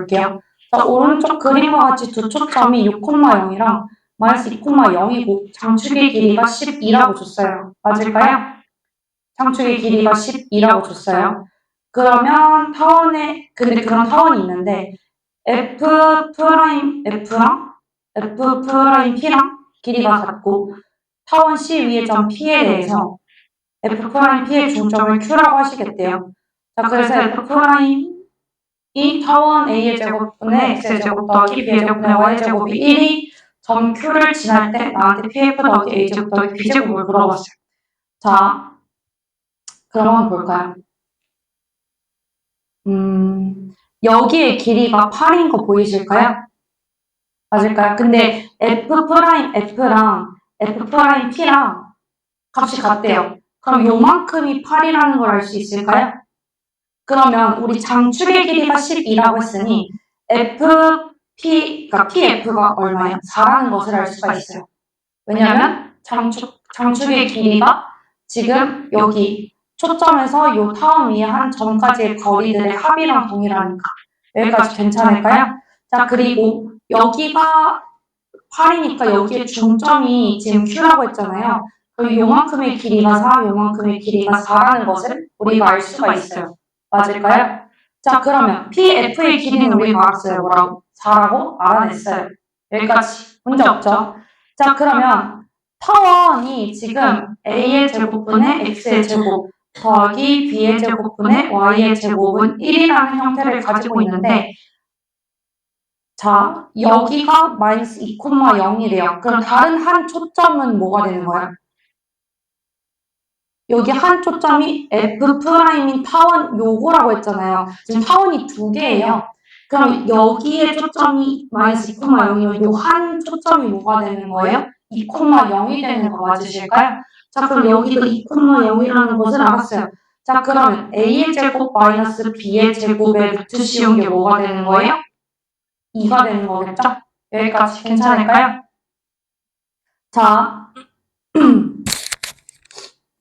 볼게요. 자, 오른쪽 그림과 같이 두 초점이 6,0이랑 마이너스 2,0이고 장축의 길이가 12라고 줬어요. 맞을까요? 장축의 길이가 12라고 줬어요. 그러면 근데 그런 타원이 있는데 F 프라임 F랑 F 프라임 P랑 길이가 같고 타원 C 위의 점 P에 대해서 F 프라임 P의 중점을 Q라고 하시겠대요. 자, 그래서 F 프라임 이 타원 A의 제곱분의 X의 제곱 더하기 B의 제곱분의 Y의 제곱이 1이 점 Q를 지날 때 나한테 PF 더하기 A 제곱 더하기 B 제곱을 물어봤어요. 자, 그럼 볼까요? 여기의 길이가 8인 거 보이실까요? 맞을까요? 근데 F 프라임 F랑 F 프라임 P랑 값이 같대요. 그럼 요만큼이 8이라는 걸 알 수 있을까요? 그러면 우리 장축의 길이가 12라고 했으니 그러니까 PF가 얼마예요? 4라는 것을 알 수가 있어요. 왜냐면 장축의 길이가 지금 여기 초점에서 요 타원 위에 한 점까지의 거리들의 합이랑 동일하니까 여기까지 괜찮을까요? 자, 그리고 여기가 8이니까 여기에 중점이 지금 Q라고 했잖아요. 요만큼의 길이가 4, 요만큼의 길이가 4라는 것을 우리가 알 수가 있어요. 맞을까요? 자, 그러면 PF의 길이는 우리가 알았어요. 뭐라고? 4라고 알아냈어요. 여기까지 문제 없죠? 자, 그러면 타원이 지금 A의 제곱분의 X의 제곱 더하기 B의 제곱분의 Y의 제곱은 1이라는 형태를 가지고 있는데 자, 여기가 마이너스 2,0이래요. 그럼 다른 한 초점은 뭐가 되는 거야? 여기 한 초점이 F'인 타원 요거라고 했잖아요. 지금 타원이 두 개예요. 그럼 여기에 초점이 마이너스 2,0이면 요 한 초점이 뭐가 되는 거예요? 2,0이 되는 거 맞으실까요? 자, 그럼 여기도 2,0이라는 것을 알았어요. 자, 그러면 A의 제곱 마이너스 B의 제곱에 루트 씌운 게 뭐가 되는 거예요? 2가 되는 거겠죠? 여기까지 괜찮을까요? 자,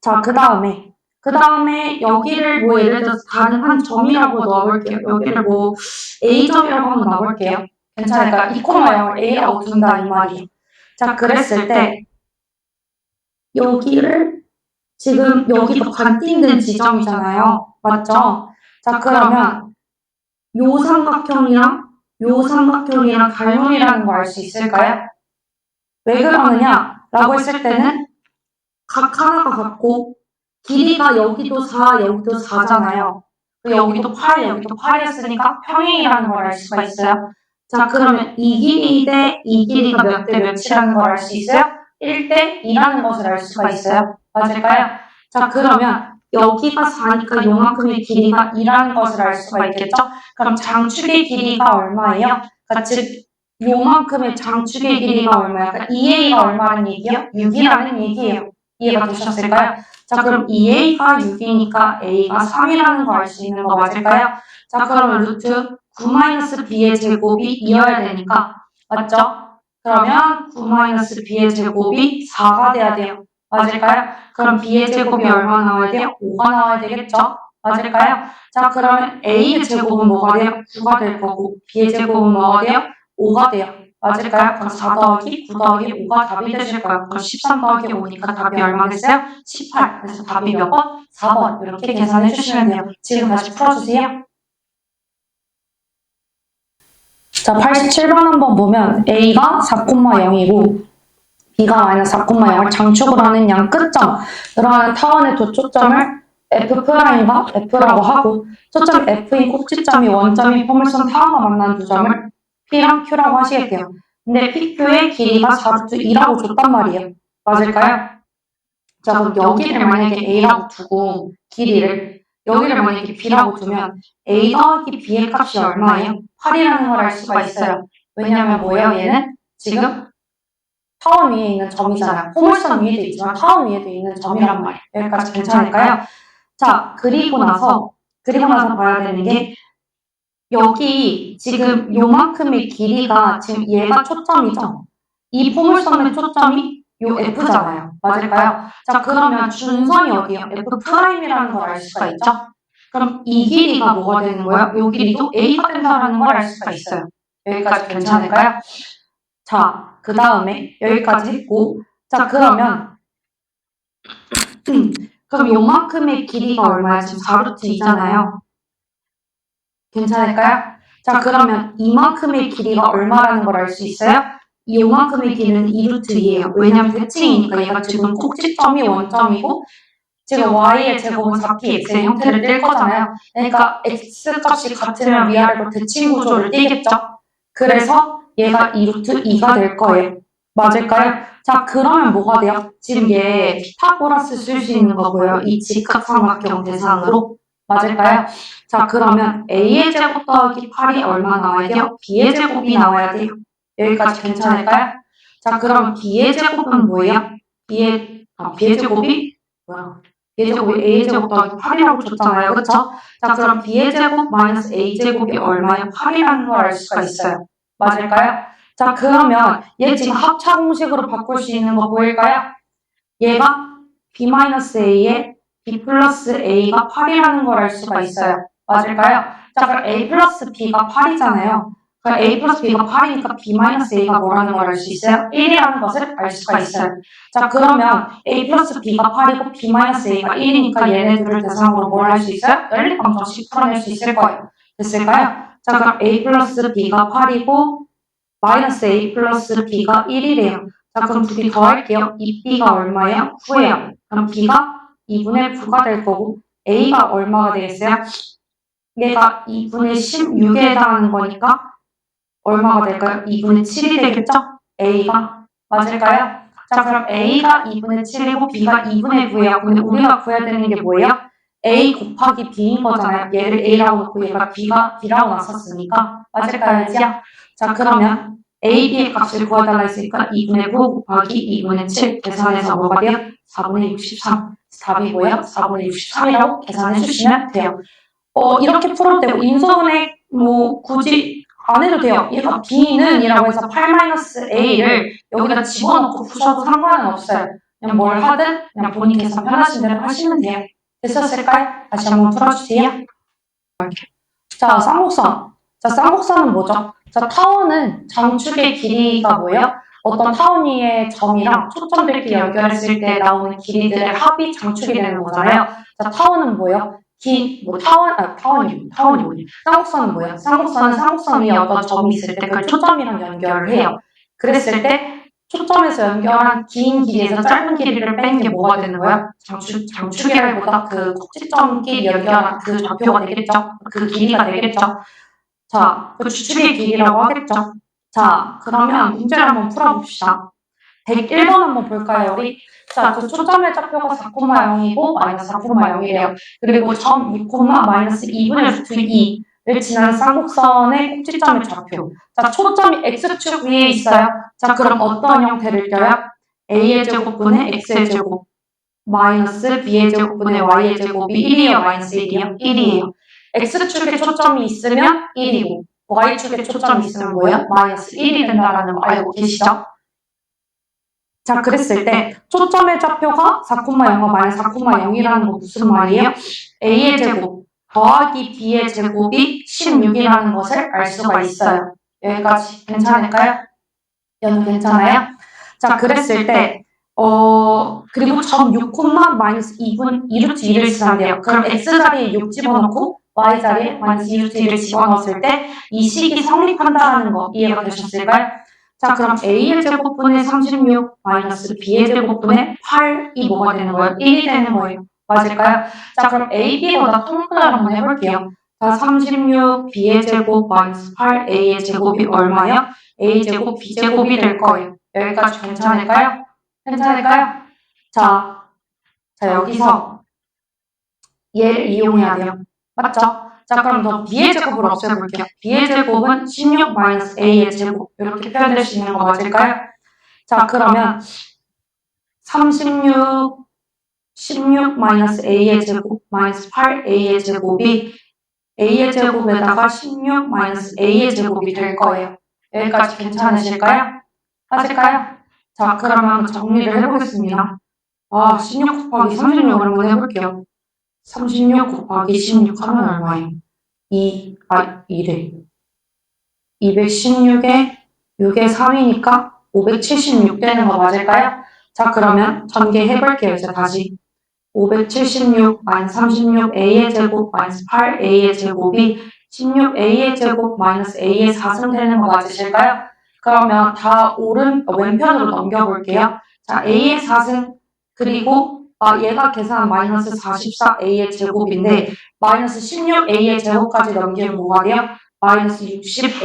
자, 그 다음에 여기를 뭐 예를 들어서 다른 한 점이라고 넣어볼게요. 여기를 뭐 A점이라고 한번 넣어볼게요. 괜찮을까요? 2,0을 A라고 둔다 이 말이에요. 자, 그랬을 때 여기를 지금 여기도 반띵된 지점이잖아요. 맞죠? 자, 그러면 요 삼각형이랑 닮음이라는 거 알 수 있을까요? 왜 그러느냐? 라고 했을 때는 각 하나가 같고 길이가 여기도 4, 여기도 4잖아요. 여기도 8, 여기도 8이었으니까 평행이라는 걸 알 수가 있어요. 자, 그러면 이 길이 대 이 길이가 몇 대 몇이라는 걸 알 수 있어요? 1대 2라는 것을 알 수가 있어요. 맞을까요? 자, 그러면 여기가 4니까 요만큼의 길이가 2라는 것을 알 수가 있겠죠? 그럼 장축의 길이가 얼마예요? 그러니까 즉 요만큼의 장축의 길이가 얼마야? 그러니까 2A가 얼마라는 얘기예요? 6이라는 얘기예요. 이해가 되셨을까요? 자, 그럼 2A가 6이니까 A가 3이라는 거 알 수 있는 거 맞을까요? 자, 그러면 루트 9-B의 제곱이 2여야 되니까 맞죠? 그러면 9-B의 제곱이 4가 돼야 돼요. 맞을까요? 그럼 B의 제곱이 얼마 나와야 돼요? 5가 나와야 되겠죠? 맞을까요? 자, 그러면 A의 제곱은 뭐가 돼요? 9가 될 거고 B의 제곱은 뭐가 돼요? 5가 돼요. 맞을까요? 그럼 4 더하기 9 더하기 5가 답이 되실 거예요. 그럼 13 더하기 5니까 답이 얼마겠어요? 18. 그래서 답이 몇 번? 4번. 이렇게 계산해 주시면 돼요. 지금 다시 풀어주세요. 자, 87번 한번 보면 A가 4,0이고 B가 마이너스 4,0을 장축을 하는 양 끝점, 들어가는 타원의 두 초점을 F'과 F라고 하고 초점 F인 꼭지점이 원점인 포물선 타원과 만나는 두 점을 P랑 Q라고 하시겠대요. 근데 PQ의 길이가 4루트 2라고 줬단 말이에요. 맞을까요? 자, 그럼 여기를 만약에 A라고 두고 여기를 만약에 B라고 두면 A 더하기 B의 값이 얼마예요? 8이라는 걸 알 수가 있어요. 왜냐면 뭐예요? 얘는 지금 타원 위에 있는 점이잖아요. 포물선 위에도 있지만 타원 위에도 있는 점이란 말이에요. 여기까지 괜찮을까요? 자, 그리고 나서 봐야 되는 게 여기 지금 요만큼의 길이가 지금 얘가 초점이죠? 이 포물선의 초점이 요 F잖아요. 맞을까요? 자, 그러면 준선이 어디예요? F'이라는 걸 알 수가 있죠? 그럼 이 길이가 뭐가 되는 거야? 이 길이도 A가 된다라는 걸 알 수가 있어요. 여기까지 괜찮을까요? 자, 그 다음에 여기까지 했고, 자, 그러면 그럼 요만큼의 길이가 얼마야? 지금 4루트2잖아요. 괜찮을까요? 자, 그러면 이만큼의 길이가 얼마라는 걸 알 수 있어요? 요만큼의 길이는 2루트2예요. 왜냐면 대칭이니까 얘가 지금 꼭지점이 원점이고 지금 y의 제곱은 4px의 형태를 띌 거잖아요. 그러니까 x값이 같으면 위아래로 대칭 구조를 띠겠죠? 그래서 얘가 2루트2가 될 거예요. 맞을까요? 자, 그러면 뭐가 돼요? 지금 얘 피타고라스 쓸 수 있는 거고요. 이 직각삼각형 대상으로. 맞을까요? 자, 그러면 a의 제곱 더하기 8이 얼마 나와야 돼요? b의 제곱이 나와야 돼요. 여기까지 괜찮을까요? 자, 그럼 b의 제곱은 뭐예요? b의 제곱이 뭐야? b의 제곱이 a의 제곱 더하기 8이라고 줬잖아요. 그쵸? 자, 그럼 b의 제곱 마이너스 a 제곱이 얼마예요? 8이라는 걸 알 수가 있어요. 맞을까요? 자, 그러면 얘 지금 합차 공식으로 바꿀 수 있는 거 보일까요? 얘가 b-a에 b 플러스 a가 8이라는 걸 알 수가 있어요. 맞을까요? 자, 그럼 a 플러스 b가 8이잖아요. 그럼 a 플러스 b가 8이니까 b-a가 뭐라는 걸 알 수 있어요? 1이라는 것을 알 수가 있어요. 자, 그러면 a 플러스 b가 8이고 b-a가 1이니까 얘네들을 대상으로 뭘 할 수 있어요? 연립방정식 풀어낼 수 있을 거예요. 됐을까요? 자, 그럼 a 플러스 b가 8이고 마이너스 a 플러스 b가 1이래요. 자, 그럼 둘이 더할게요. 2b가 얼마예요? 9예요. 그럼 b가 2분의 9가 될 거고 a가 얼마가 되겠어요? 얘가 2분의 16에 해당하는 거니까 얼마가 될까요? 2분의 7이 되겠죠? a가. 맞을까요? 자, 그럼 a가 2분의 7이고 b가 2분의 9예요. 근데 우리가 구해야 되는 게 뭐예요? a 곱하기 b인 거잖아요. 얘를 a라고 놓고 얘가 b라고 놨었으니까. 맞을까요, 지야? 자, 그러면 a, b의 값을 구해달라 했으니까 2분의 9 곱하기 2분의 7 계산해서 뭐가 돼요? 4분의 63. 답이 뭐예요? 4분의 63이라고 계산해 주시면 돼요. 이렇게 풀어도 되고 인수분해 굳이 안 해도 돼요. 얘가 b는 이라고 해서 8-a를 여기다 집어넣고 푸셔도 상관은 없어요. 그냥 뭘 하든 그냥 본인 계산 편하신 대로 하시면 돼요. 됐었을까요? 다시 한번 풀어주세요. 자, 쌍곡선. 자, 쌍곡선은 뭐죠? 자, 타원은 장축의 길이가 뭐예요? 어떤 타원 위의 점이랑 초점들끼리 연결했을 때 나오는 길이들의 합이 장축이 되는 거잖아요. 자, 타원은 뭐예요? 타원이 뭐니? 쌍곡선은 뭐예요? 쌍곡선 위에 어떤 점이 있을 때 그걸 초점이랑 연결을 해요. 그랬을 때 초점에서 연결한 긴 길이에서 짧은 길이를 뺀 게 뭐가 되는 거야? 장축이라기보다 그 꼭지점끼리 연결한 그 좌표가 되겠죠? 그 길이가 되겠죠? 자, 그 주축의 길이라고 하겠죠? 자, 그러면 문제를 한번 풀어봅시다. 101번 한번 볼까요, 우리? 자, 그 초점의 좌표가 4,0이고 마이너스 4,0이래요. 그리고 점 2, 마이너스 2분의 루트 2를 지나는 쌍곡선의 꼭지점의 좌표. 자, 초점이 x축 위에 있어요. 자, 그럼 어떤 형태를 껴요? a의 제곱분의 x의 제곱 마이너스 b의 제곱분의 y의 제곱이 1이에요, 마이너스 1이에요? 1이에요. x축에 초점이 있으면 1이고 y축에 초점이 있으면 뭐예요? 마이너스 1이 된다는 거 알고 계시죠? 자, 그랬을 때 초점의 좌표가 4,0과 마이너스 4,0이라는 거 무슨 말이에요? a의 제곱 더하기 b의 제곱이 16이라는 것을 알 수가 있어요. 여기까지 괜찮을까요? 연우 괜찮아요? 자, 그랬을 때 그리고 점 6, 마이너스 2루트 2를 지난대요. 그럼 x자리에 6 집어넣고 y자리에 마이너스 2루트 2를 집어넣었을 때 이 식이 성립한다는 거 이해가 되셨을까요? 자, 그럼 a의 제곱분의 36 마이너스 b의 제곱분의 8이 뭐가 되는 거예요? 1이 되는 거예요. 맞을까요? 자, 그럼 a, b보다 통분을 한번 해볼게요. 자, 36 b의 제곱 마이너스 8 a의 제곱이 얼마예요? a 제곱 b 제곱이 될 거예요. 여기까지 괜찮을까요? 괜찮을까요? 자, 여기서 얘를 이용해야 돼요. 맞죠? 자, 그럼 더 b의 제곱을 없애볼게요. b의 제곱은 16 마이너스 a의 제곱 이렇게 표현될 수 있는 거 맞을까요? 자, 그러면 16 마이너스 a의 제곱 마이너스 8a의 제곱이 a의 제곱에다가 16 마이너스 a의 제곱이 될 거예요. 여기까지 괜찮으실까요? 하실까요? 자, 그러면 정리를 해보겠습니다. 16 곱하기 36을 한번 해볼게요. 36 곱하기 16 하면 얼마예요? 2래. 216에 6에 3이니까 576 되는 거 맞을까요? 자, 그러면 전개해볼게요. 이제 다시. 576 마이너스 36 a의 제곱 마이너스 8 a의 제곱이 16 a의 제곱 마이너스 a의 4승 되는 거 맞으실까요? 그러면 다 왼편으로 넘겨볼게요. 자, a의 4승 그리고 얘가 계산 마이너스 44 a의 제곱인데 마이너스 16 a의 제곱까지 넘기면 뭐가 돼요? 마이너스 60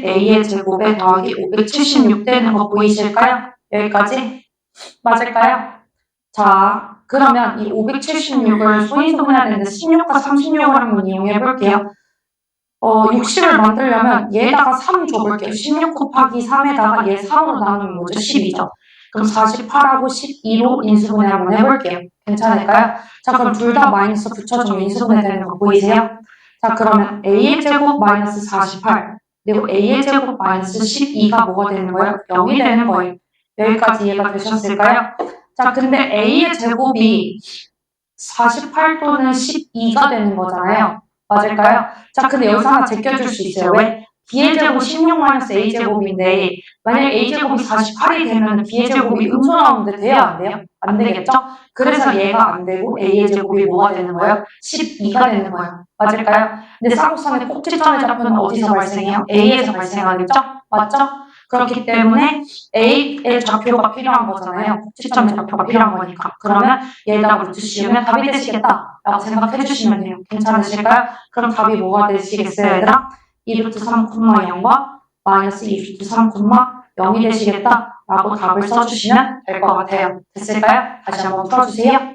a의 제곱에 더하기 576 되는 거 보이실까요? 여기까지 맞을까요? 자, 그러면 이 576을 소인수분해야 되는데 16과 36을 한번 이용해 볼게요. 60을 만들려면 얘에다가 3 줘볼게요. 16 곱하기 3에다가 얘 3으로 나누면 뭐죠? 12죠. 그럼 48하고 12로 인수분해 한번 해볼게요. 괜찮을까요? 자, 그럼 둘 다 마이너스 붙여주면 인수분해 되는 거 보이세요? 자, 그러면 a의 제곱 마이너스 48 그리고 a의 제곱 마이너스 12가 뭐가 되는 거예요? 0이 되는 거예요. 여기까지 이해가 되셨을까요? 자, 근데 a의 제곱이 48 또는 12가 되는 거잖아요. 맞을까요? 자, 근데 여기서 하나 제껴줄 수 있어요. 왜? b의 제곱 16 마이너스 a 제곱인데 만약 a 제곱이 48이 되면 b의 제곱이 음수 나오는데 돼요? 안 돼요? 안 되겠죠? 그래서 얘가 안 되고 a의 제곱이 뭐가 되는 거예요? 12가 되는 거예요. 맞을까요? 근데 쌍곡선의 꼭지점의 좌표는 어디서 발생해요? a에서 발생하겠죠? 맞죠? 그렇기 때문에 a의 좌표가 필요한 거잖아요. 꼭지점의 좌표가 필요한 거니까. 그러면 얘에다 루트 씌우면 답이 되시겠다 라고 생각해 주시면 돼요. 괜찮으실까요? 그럼 답이 뭐가 되시겠어요, 얘들아? 2루트 3,0과 마이너스 2루트 3,0이 되시겠다 라고 답을 써주시면 될 것 같아요. 됐을까요? 다시 한번 풀어주세요.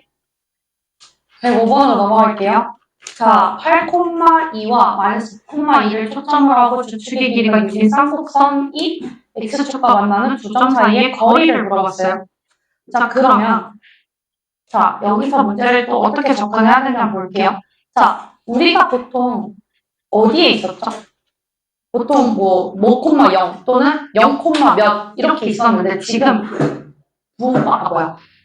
105번으로 넘어갈게요. 자, 8,2와 마이너스 9,2를 초점으로 하고 주축의 길이가 6인 쌍곡선이 x축과 만나는 두 점 사이의 거리를 물어봤어요. 자, 그러면 자, 여기서 문제를 또 어떻게 접근해야 되나 볼게요. 자, 우리가 보통 어디에 있었죠? 보통 뭐 0, 또는 0, 몇 이렇게 있었는데 지금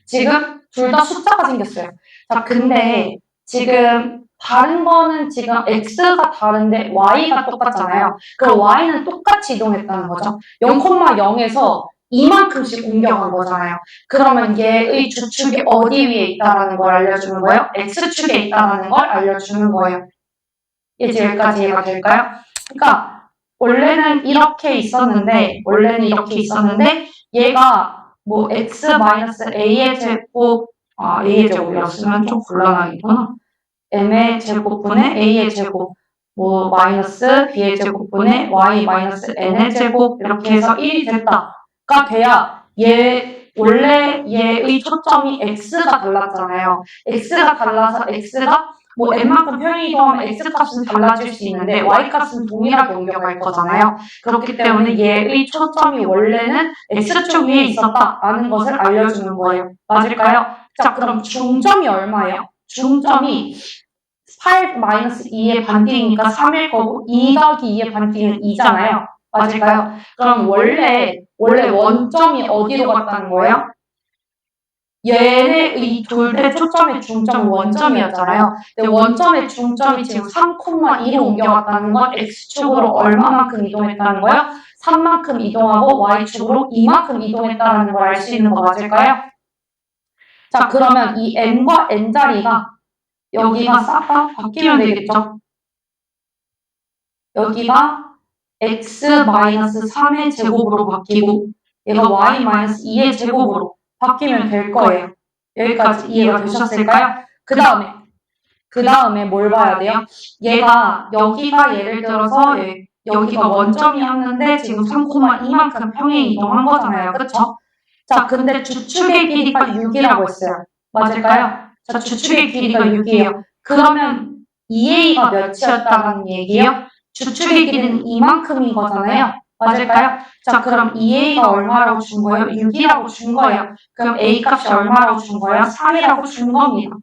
지금 둘 다 숫자가 생겼어요. 자, 근데 지금 다른 거는 지금 x가 다른데 y가 똑같잖아요. 그럼 y는 똑같이 이동했다는 거죠. 0,0에서 이만큼씩 옮겨간 거잖아요. 그러면 얘의 주축이 어디 위에 있다는 걸 알려주는 거예요? x축에 있다는 걸 알려주는 거예요. 이제 여기까지 이해가 될까요? 그러니까 원래는 이렇게 있었는데 얘가 뭐 x-a의 제곱 a의 제곱이었으면 좀 곤란하겠구나. m의 제곱분의 a의 제곱 뭐 마이너스 b의 제곱분의 y 마이너스 n의 제곱 이렇게 해서 1이 됐다가 돼야 원래 얘의 초점이 x가 달랐잖아요. x가 달라서 x가 뭐 n만큼 평행이 이동하면 x값은 달라질 수 있는데 y값은 동일하게 옮겨갈 거잖아요. 그렇기 때문에 얘의 초점이 원래는 x축 위에 있었다라는 것을 알려주는 거예요. 맞을까요? 자, 그럼 중점이 얼마예요? 중점이 8-2의 반띵이니까 3일 거고 2 더하기 2의 반띵은 2잖아요. 맞을까요? 그럼 원래 원점이 어디로 갔다는 거예요? 얘네 둘 대 초점의 중점 원점이었잖아요. 근데 원점의 중점이 지금 3,2로 옮겨갔다는 건 x축으로 얼마만큼 이동했다는 거예요? 3만큼 이동하고 y축으로 2만큼 이동했다는 걸 알 수 있는 거 맞을까요? 자, 그러면 이 n과 n 자리가 여기가 싹 다 바뀌면 되겠죠? 여기가 x-3의 제곱으로 바뀌고 얘가 y-2의 제곱으로 바뀌면 될 거예요. 여기까지 이해가 되셨을까요? 그 다음에 뭘 봐야 돼요? 얘가 여기가 예를 들어서 여기가 원점이었는데 지금 3,2만큼 평행 이동한 거잖아요. 그쵸? 자, 근데 주축의 길이가 6이라고 했어요. 맞을까요? 자, 주축의 길이가 6이에요. 그러면 2a가 몇이었다는 얘기예요? 주축의 길이는 이만큼인 거잖아요. 맞을까요? 자, 그럼 2a가 얼마라고 준 거예요? 6이라고 준 거예요. 그럼 a 값이 얼마라고 준 거예요? 3이라고 준 겁니다.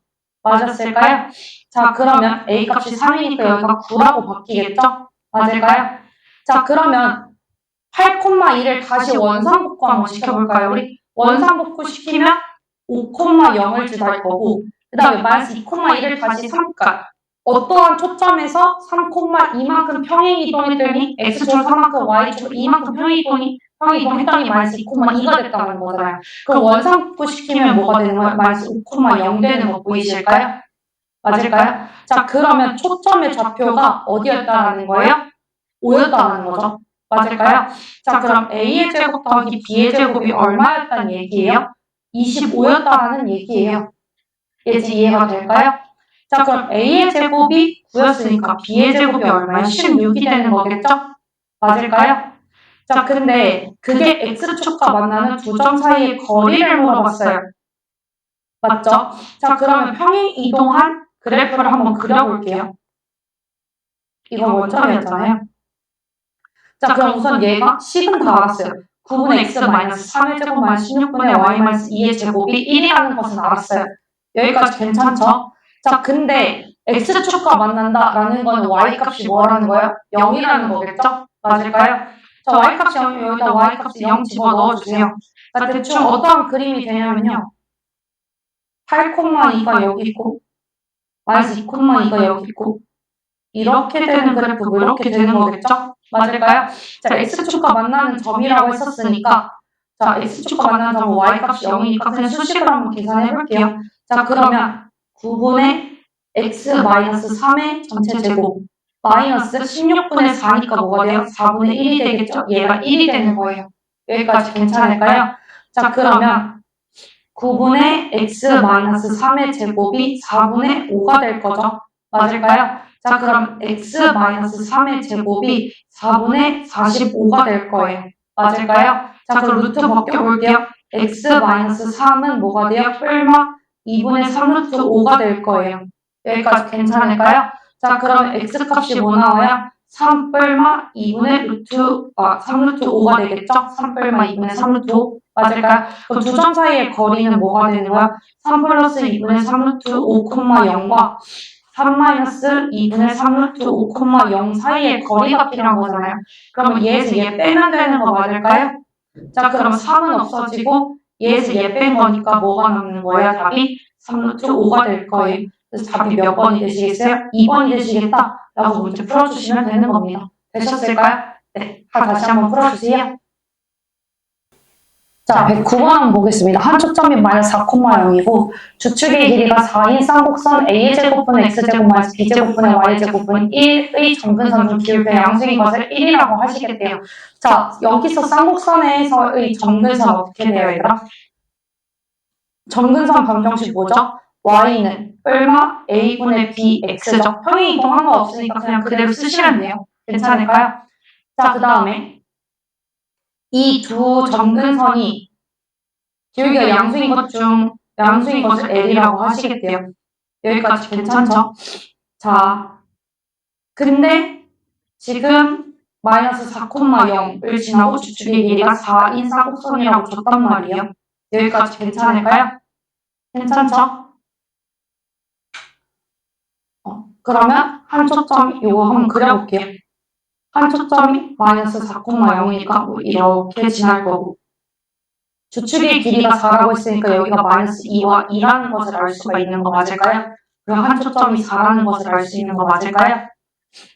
맞았을까요? 자, 그러면 a 값이 3이니까 여기가 9라고 바뀌겠죠? 맞을까요? 자, 그러면 8,2를 다시 원상복구 한번 시켜볼까요? 우리 원상복구 시키면 5,0을 주할 거고 그 다음에 마이너스 2,1을 다시 3가 어떠한 초점에서 3,2만큼 평행 이동했더니 x축으로 3만큼 y축으로 2만큼 평행 이동했더니 마이너스 2,2가 됐다는 거잖아요. 그럼 원상복구시키면 뭐가 되는 거예요? 마이너스 5,0 되는 거 보이실까요? 맞을까요? 자, 그러면 초점의 좌표가 어디였다라는 거예요? 5였다는 거죠. 맞을까요? 자, 그럼 a의 제곱 더하기 b의 제곱이 얼마였다는 얘기예요? 25였다라는 얘기예요. 예지 이해가 될까요? 자, 그럼 a의 제곱이 9였으니까 b의 제곱이 얼마예요? 16이 되는 거겠죠? 맞을까요? 자, 근데 그게 x축과 만나는 두 점 사이의 거리를 물어봤어요. 맞죠? 자, 그러면 평행 이동한 그래프를 한번 그려볼게요. 이건 원점이었잖아요. 자, 그럼 우선 얘가 식은 다 알았어요. 9분의 x 마이너스 3의 제곱 마이너스 16분의 y 마이너스 2의 제곱이 1이라는 것은 알았어요. 여기까지 괜찮죠? 자, 근데 x축과 만난다라는 거는 y값이 뭐라는 거예요? 0이라는 거겠죠? 맞을까요? 자, y값이 0이면 여기다 y값이 0 집어넣어주세요. 자, 대충 어떠한 그림이 되냐면요. 8,2가 여기 있고 마이너스 2,2가 여기 있고 이렇게 되는 그래프고 이렇게 되는 거겠죠? 맞을까요? 자, x축과 만나는 점이라고 했었으니까 자, x축과 만나는 점은 y값이 0이니까 그냥 수식을 한번 계산해 볼게요. 자, 그러면 9분의 x 마이너스 3의 전체 제곱 마이너스 16분의 4니까 뭐가 돼요? 4분의 1이 되겠죠? 얘가 1이 되는 거예요. 여기까지 괜찮을까요? 자, 그러면 9분의 x 마이너스 3의 제곱이 4분의 5가 될 거죠? 맞을까요? 자, 그럼 x 마이너스 3의 제곱이 4분의 45가 될 거예요. 맞을까요? 자, 그럼 루트 벗겨볼게요. x 마이너스 3은 뭐가 돼요? 뿔마 2분의 3 루트 5가 될 거예요. 여기까지 괜찮을까요? 자, 그럼 x 값이 뭐 나와요? 3 뿔마 2분의 루트 3 루트 5가 되겠죠? 3 뿔마 2분의 3 루트 5 맞을까요? 그럼 두 점 사이의 거리는 뭐가 되는 거야? 3 플러스 2분의 3 루트 5,0과 3 마이너스 2분의 3 루트 5,0 사이의 거리가 필요한 거잖아요. 그러면 얘에서 얘 빼면 되는 거 맞을까요? 자, 그럼 3은 없어지고 얘에서 얘 뺀 거니까 뭐가 남는 거예요? 답이 3 루트 5가 될 거예요. 그래서 답이 몇 번이 되시겠어요? 2번이 되시겠다? 라고 문제 풀어주시면 되는 겁니다. 되셨을까요? 네. 다시 한번 풀어주세요. 자, 109번 한번 보겠습니다. 한 초점이 마이너스 4,0이고 주축의 길이가 4인 쌍곡선 a의 제곱분의 x제곱 마이너스 b제곱분의 y제곱분 1의 정근선 중 기울기 양수인 것을 1이라고 하시겠대요. 자, 여기서 쌍곡선에서의 정근선 어떻게 돼요, 얘들아? 정근선 방정식 뭐죠? y는 얼마? a분의 bx죠. 평행 이동한 거 없으니까 그냥 그대로 쓰시면 돼요. 괜찮을까요? 자, 그 다음에 이 두 정근선이 기울기가 양수인 것을 L이라고 하시겠대요. 여기까지 괜찮죠? 자, 근데 지금 마이너스 4,0을 지나고 주축의 길이가 4인 쌍곡선이라고 줬단 말이에요. 여기까지 괜찮을까요? 괜찮죠? 그러면 한 초점 이거 한번 그려볼게요. 한 초점이 마이너스 4,0이니까 뭐 이렇게 지날 거고 주축의 길이가 4라고 했으니까 여기가 마이너스 2와 2라는 것을 알 수가 있는 거 맞을까요? 그럼 한 초점이 4라는 것을 알 수 있는 거 맞을까요?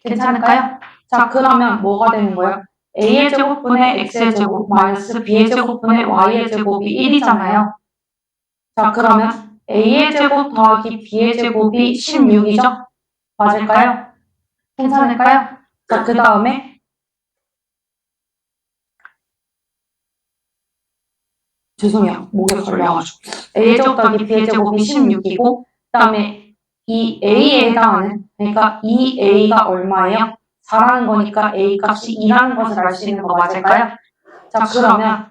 괜찮을까요? 자, 그러면 뭐가 되는 거예요? a의 제곱분의 x의 제곱 마이너스 b의 제곱분의 y의 제곱이 1이잖아요. 자, 그러면 a의 제곱 더하기 b의 제곱이 16이죠? 맞을까요? 괜찮을까요? 자, 그 다음에 죄송해요. 목에 걸려가지고 a의 제곱 더하기 b의 제곱이 16이고 그 다음에 이 a에 해당하는 그러니까 이 a가 얼마예요? 4라는 거니까 a 값이 2라는 것을 알 수 있는 거 맞을까요? 자, 그러면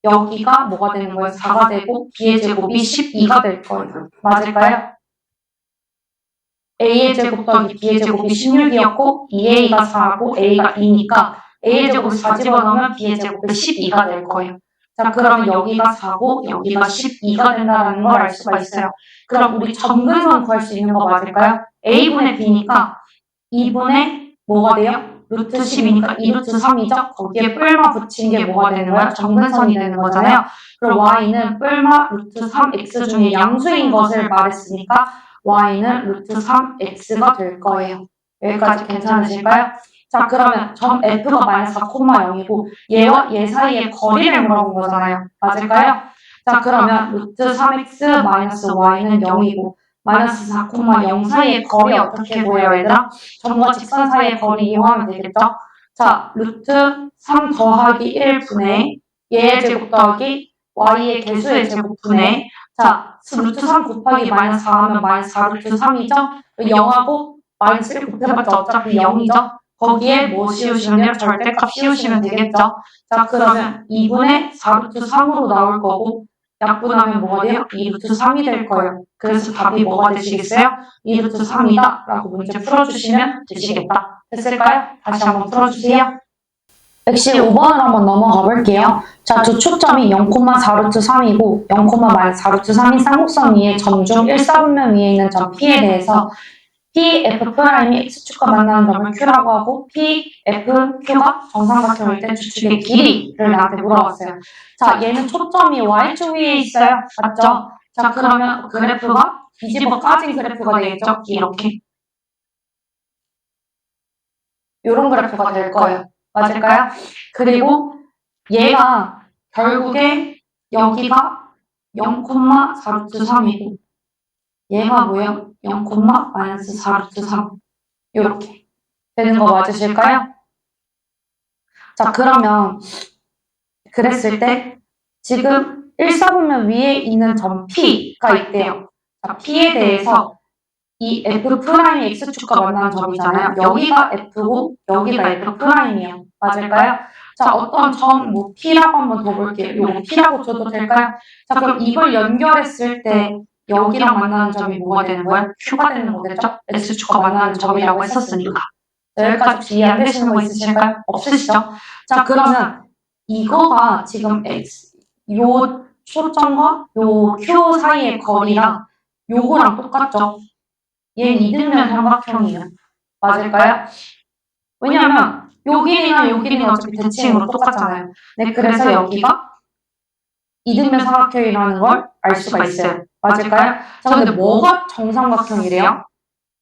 여기가 뭐가 되는 거예요? 4가 되고 b의 제곱이 12가 될 거예요. 맞을까요? a의 제곱 더하기 b의 제곱이 16이었고 2a가 4고 a가 2니까 a의 제곱을 4 집어넣으면 b의 제곱이 12가 될 거예요. 자, 그러면 여기가 4고 여기가 12가 된다는 걸 알 수가 있어요. 그럼 우리 정근선 구할 수 있는 거 맞을까요? a분의 b니까 2분의 뭐가 돼요? 루트 10이니까 2루트 3이죠? 거기에 뿔마 붙인 게 뭐가 되는 거예요? 정근선이 되는 거잖아요. 그럼 y는 뿔마 루트 3x 중에 양수인 것을 말했으니까 y는 루트 3x가 될 거예요. 여기까지 괜찮으실까요? 자, 그러면 점 f가 마이너스 4,0이고 얘와 얘 사이의 거리를 물어본 거잖아요. 맞을까요? 자, 그러면 루트 3x 마이너스 y는 0이고 마이너스 4,0 사이의 거리 어떻게 구해요, 얘들아? 점과 직선 사이의 거리 이용하면 되겠죠? 자, 루트 3 더하기 1 분의 얘의 제곱 더하기 y의 개수의 제곱분의 자, 루트 3 곱하기 마이너스 4 하면 마이너스 4 루트 3이죠? 0하고 마이너스 1 곱해봤자 어차피 0이죠? 거기에 뭐 씌우시면요? 절대값 씌우시면 되겠죠? 자, 그러면 2분의 4 루트 3으로 나올 거고 약분하면 뭐가 돼요? 2 루트 3이 될 거예요. 그래서 답이 뭐가 되시겠어요? 2 루트 3이다 라고 문제 풀어주시면 되시겠다. 됐을까요? 다시 한번 풀어주세요. 115번을 한번 넘어가 볼게요. 자, 두 초점이 0,4 루트 3이고 0,-4 루트 3인 쌍곡선 위에 점 중 1사분면 위에 있는 점 P에 대해서 PF'이 X축과 만나는 점을 Q라고 하고 PFQ가 정삼각형일 때 주축의 길이를 나한테 물어봤어요. 자, 얘는 초점이 Y축 위에 있어요. 맞죠? 자, 그러면 그래프가 뒤집어 까진 그래프가 되겠죠? 이렇게. 요런 그래프가 될 거예요. 맞을까요? 그리고 얘가 결국에 여기가 0,4 루트 3이고 얘가 뭐예요? 0,-4 루트 3 이렇게 되는 거 맞으실까요? 자, 그러면 그랬을 때 지금 1사분면 위에 있는 점 P가 있대요. 자, P에 대해서 이 F'이 X축과 만나는 점이잖아요. 여기가 F고 여기가 F'이에요. 맞을까요? 자, 어떤 점, 뭐 P라고 한번 더 볼게요. 요거 P라고 줘도 될까요? 자, 그럼 이걸 연결했을 때 여기랑 만나는 점이 뭐가 되는 거예요? Q가 되는 거겠죠? X축과 만나는 점이라고 했었으니까. 여기까지 혹시 이해 안 되시는 거 있으실까요? 없으시죠? 자, 그러면 이거가 지금 요 초점과 요 Q 사이의 거리랑 요거랑 똑같죠? 얘는 이등변 삼각형이에요. 맞을까요? 왜냐면 요 길이나 요 길이는 어차피 대칭으로 똑같잖아요. 네, 그래서 여기가 이등변 삼각형이라는 걸 알 수가 있어요. 맞을까요? 자, 근데 뭐가 정삼각형이래요?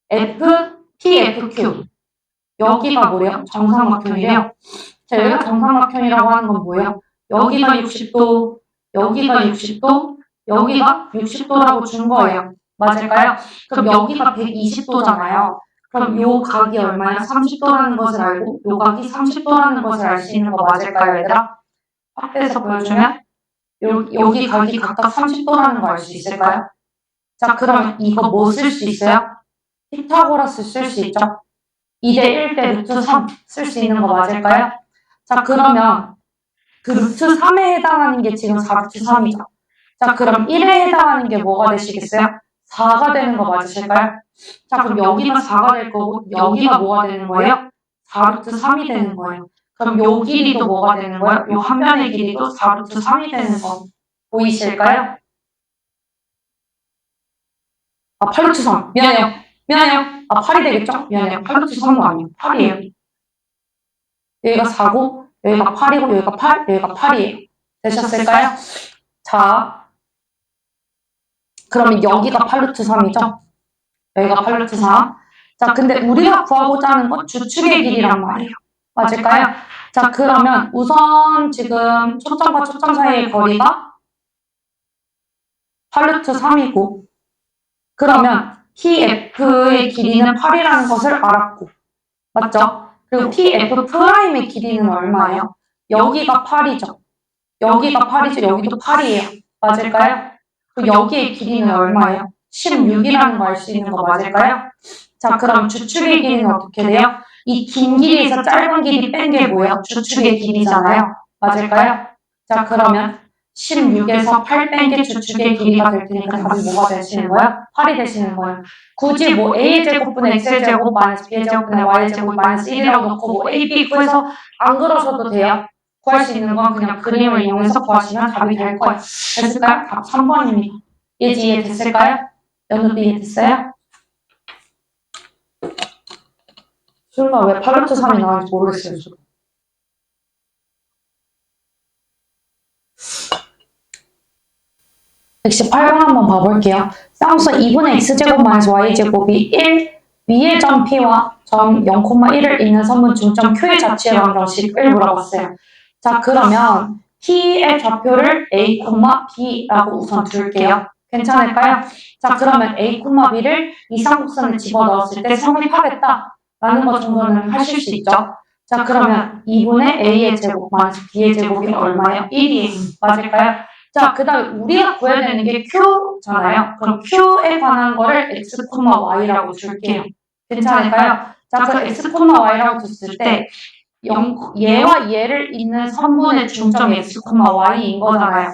F, P, F, Q. 여기가 뭐래요? 정삼각형이래요. 자, 여기가 정삼각형이라고 하는 건 뭐예요? 여기가 60도, 여기가 60도, 여기가 60도라고 준 거예요. 맞을까요? 그럼 여기가 120도잖아요. 그럼 요 각이 얼마야? 30도라는 것을 알고 요 각이 30도라는 것을 알 수 있는 거 맞을까요, 얘들아? 확대해서 보여주면 여기 각이 각각 30도라는 거 알 수 있을까요? 자, 그러면 이거 뭐 쓸 수 있어요? 피타고라스 쓸 수 있죠? 2대 1대 루트 3 쓸 수 있는 거 맞을까요? 자, 그러면 그 루트 3에 해당하는 게 지금 4 루트 3이죠. 자, 그럼 1에 해당하는 게 뭐가 되시겠어요? 4가 되는 거 맞으실까요? 자, 그럼 여기가 4가 될 거고 여기가 뭐가 되는 거예요? 4 루트 3이 되는 거예요. 그럼 요 길이도 뭐가 되는 거예요? 요 한 변의 길이도 4 루트 3이 되는 거 보이실까요? 아, 8 루트 3. 미안해요. 미안해요. 아, 8이 되겠죠? 미안해요. 8 루트 3도 아니에요. 8이에요. 여기가 4고 여기가 8이고 여기가 8, 여기가 8이에요. 되셨을까요? 자, 그러면 여기가 8 루트 3이죠? 여기가 8 루트 3. 자, 근데 우리가 구하고자 하는 건 주축의 길이란 말이에요. 맞을까요? 자, 그러면 우선 지금 초점과 초점 사이의 거리가 8 루트 3이고 그러면 PF의 길이는 8이라는 것을 알았고 맞죠? 그리고 PF'의 길이는 얼마예요? 여기가 8이죠. 여기가 8이죠. 여기도 8이에요. 맞을까요? 그리고 여기의 길이는 얼마예요? 16이라는 거 알 수 있는 거 맞을까요? 자, 그럼 주축의 길이는 어떻게 돼요? 이 긴 길이에서 짧은 길이 뺀 게 뭐예요? 주축의 길이잖아요. 맞을까요? 자, 그러면 16에서 8 뺀 게 주축의 길이가 될 테니까 답이 뭐가 되시는 거예요? 8이 되시는 거예요. 굳이 뭐 a의 제곱분의 x의 제곱 마이너스 b의 제곱분의 y의 제곱 마이너스 1이라고 넣고 뭐 a, b 구해서 안 그러셔도 돼요. 구할 수 있는 건 그냥 그림을 이용해서 구하시면 답이 될 거예요. 됐을까요? 답 3번입니다. 이해됐을까요? 연우도 이해됐어요? 수능아 왜 8 루트 3이 나왔는지 모르겠어요. 지금. 118번 한번 봐볼게요. 쌍수 2분의 x제곱 마이너스 y제곱이 1, 위의 점 P와 점 0,1을 잇는 선분 중점 Q의 자취의 방정식을 물어봤어요. 자, 그러면 P의 좌표를 A, B라고 우선 둘게요. 괜찮을까요? 자, 그러면 A, B를 이상곡선에 집어넣었을 때 성립하겠다라는 것 정도는 하실 수 있죠. 자, 그러면 2분의 A의 제곱 마이너스 B의 제곱이 얼마예요? 1이에요. 맞을까요? 자, 그 다음에 우리가 구해야 되는 게 Q잖아요. 그럼 Q에 관한 거를 X, Y라고 줄게요. 괜찮을까요? 자, 그 X, Y라고 줬을 때 얘와 얘를 잇는 선분의 중점이 X, Y인 거잖아요.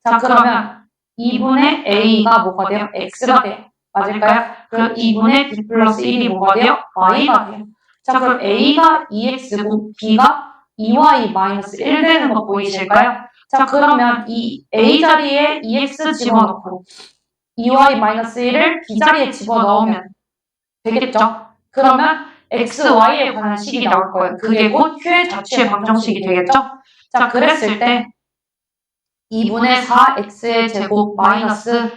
자, 그러면 2분의 A가 뭐가 돼요? X가 돼요. 맞을까요? 그럼 2분의 B 플러스 1이 뭐가 돼요? Y가 돼요. 자, 그럼 A가 2X고 B가 2Y 마이너스 1 되는 거 보이실까요? 자, 그러면 이 A 자리에 2X 집어넣고 2Y 마이너스 1을 B 자리에 집어넣으면 되겠죠? 그러면 X, Y에 관한 식이 나올 거예요. 그게 곧 Q의 자취의 방정식이 되겠죠? 자, 그랬을 때 2분의 4X의 제곱 마이너스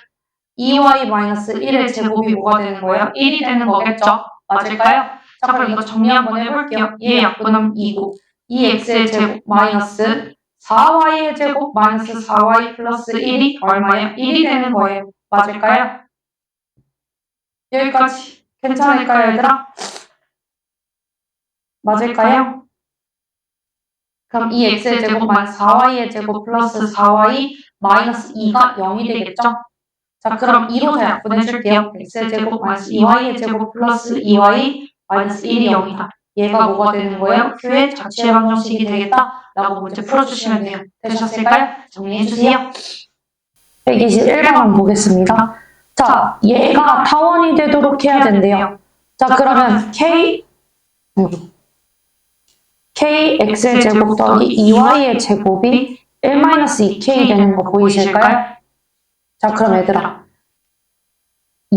2Y 마이너스 1의 제곱이 뭐가 되는 거예요? 1이 되는 거겠죠? 맞을까요? 자, 그럼 이거 정리 한번 해볼게요. 얘 약분하면 2고 2X의 제곱 마이너스 4Y의 제곱 마이너스 4Y 플러스 1이 얼마예요? 1이 되는 거예요. 맞을까요? 여기까지 괜찮을까요, 얘들아? 맞을까요? 그럼 2x의 제곱 마이너스 4y의 제곱 플러스 4y 마이너스 2가 0이 되겠죠? 자, 그럼 2로 더 약분해줄게요. x의 제곱 마이너스 2y의 제곱 플러스 2y 마이너스 1이 0이다. 얘가 뭐가 되는 거예요? Q의 자취의 방정식이 되겠다? 라고 문제 풀어주시면 돼요. 되셨을까요? 정리해주세요. 121번 한번 보겠습니다. 자, 얘가 타원이 되도록 해야 된대요. 자, 그러면 kx의 제곱 더하기 2y의 제곱이 1-2k 되는 거 보이실까요? 자, 그럼 얘들아,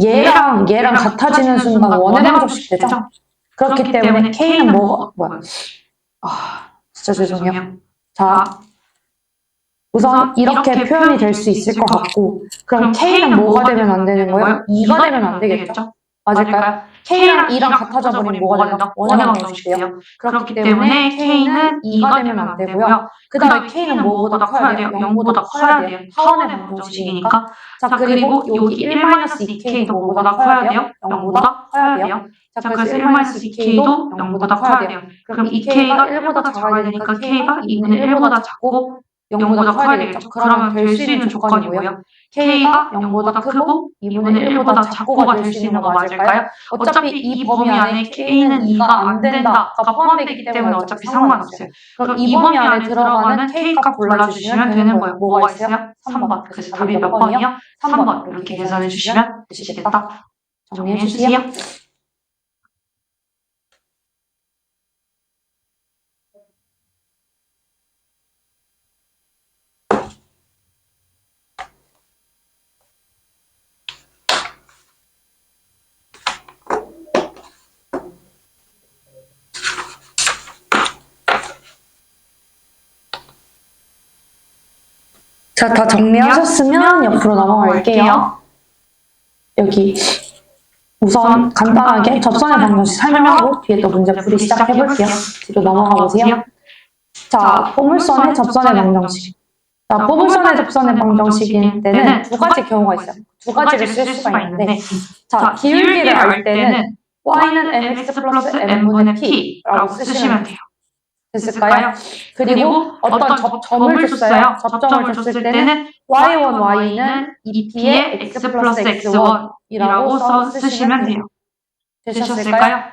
얘랑 같아지는 순간 원의 방정식 되죠? 그렇기 때문에 k는 뭐야? 진짜 죄송해요. 자, 우선 이렇게 표현이 될 수 있을 것 같고, 그럼 k는 뭐가 되면 안 되는 거예요? 2가 되면 안 되겠죠? 맞을까요? k랑 2랑 같아져 버리면 뭐가 된다? 원의 방정식이에요. 그렇기 때문에 k는 2가 되면 안 되고요. 그 다음에 k는 뭐보다 커야 돼요? 0보다 커야 돼요. 타원의 방정식이니까. 자, 그리고 여기 1-2k도 뭐보다 커야 돼요? 0보다 커야 돼요. 자, 그래서 1-2k도 0보다 커야 돼요. 그럼 2k가 1보다 작아야 되니까 k가 2분의 1보다 작고 0보다 커야 되겠죠. 그러면 될 수 있는 조건이 뭐예요? k가 0보다 크고 2분의 1보다 작고가 될 수 있는 거 맞을까요? 어차피 이 범위 안에 k는 2가 안 된다가 포함되기 때문에 어차피 상관없어요. 그럼 이 범위 안에 들어가는 k값 골라주시면 되는 거예요. 뭐가 있어요? 3번. 그래서 답이 몇 번이요? 3번. 이렇게 계산해 주시면 되시겠다. 정리해 주세요. 자, 다 정리하셨으면 옆으로 넘어갈게요. 여기 우선 간단하게 접선의 방정식 설명하고 뒤에 또 문제 풀이 시작해볼게요. 뒤로 넘어가 보세요. 자, 포물선의 접선의 방정식. 자, 포물선의 접선의 방정식일 때는 두 가지 경우가 있어요. 두 가지를 쓸 수가 있는데, 자, 기울기를 알 때는 y는 mx 플러스 n분의 p라고 쓰시면 돼요. 됐을까요? 그리고 어떤 점을 줬어요. 접점을 줬을 때는 y1, y는 2p의 x 플러스 x1이라고 쓰시면 돼요. 되셨을까요?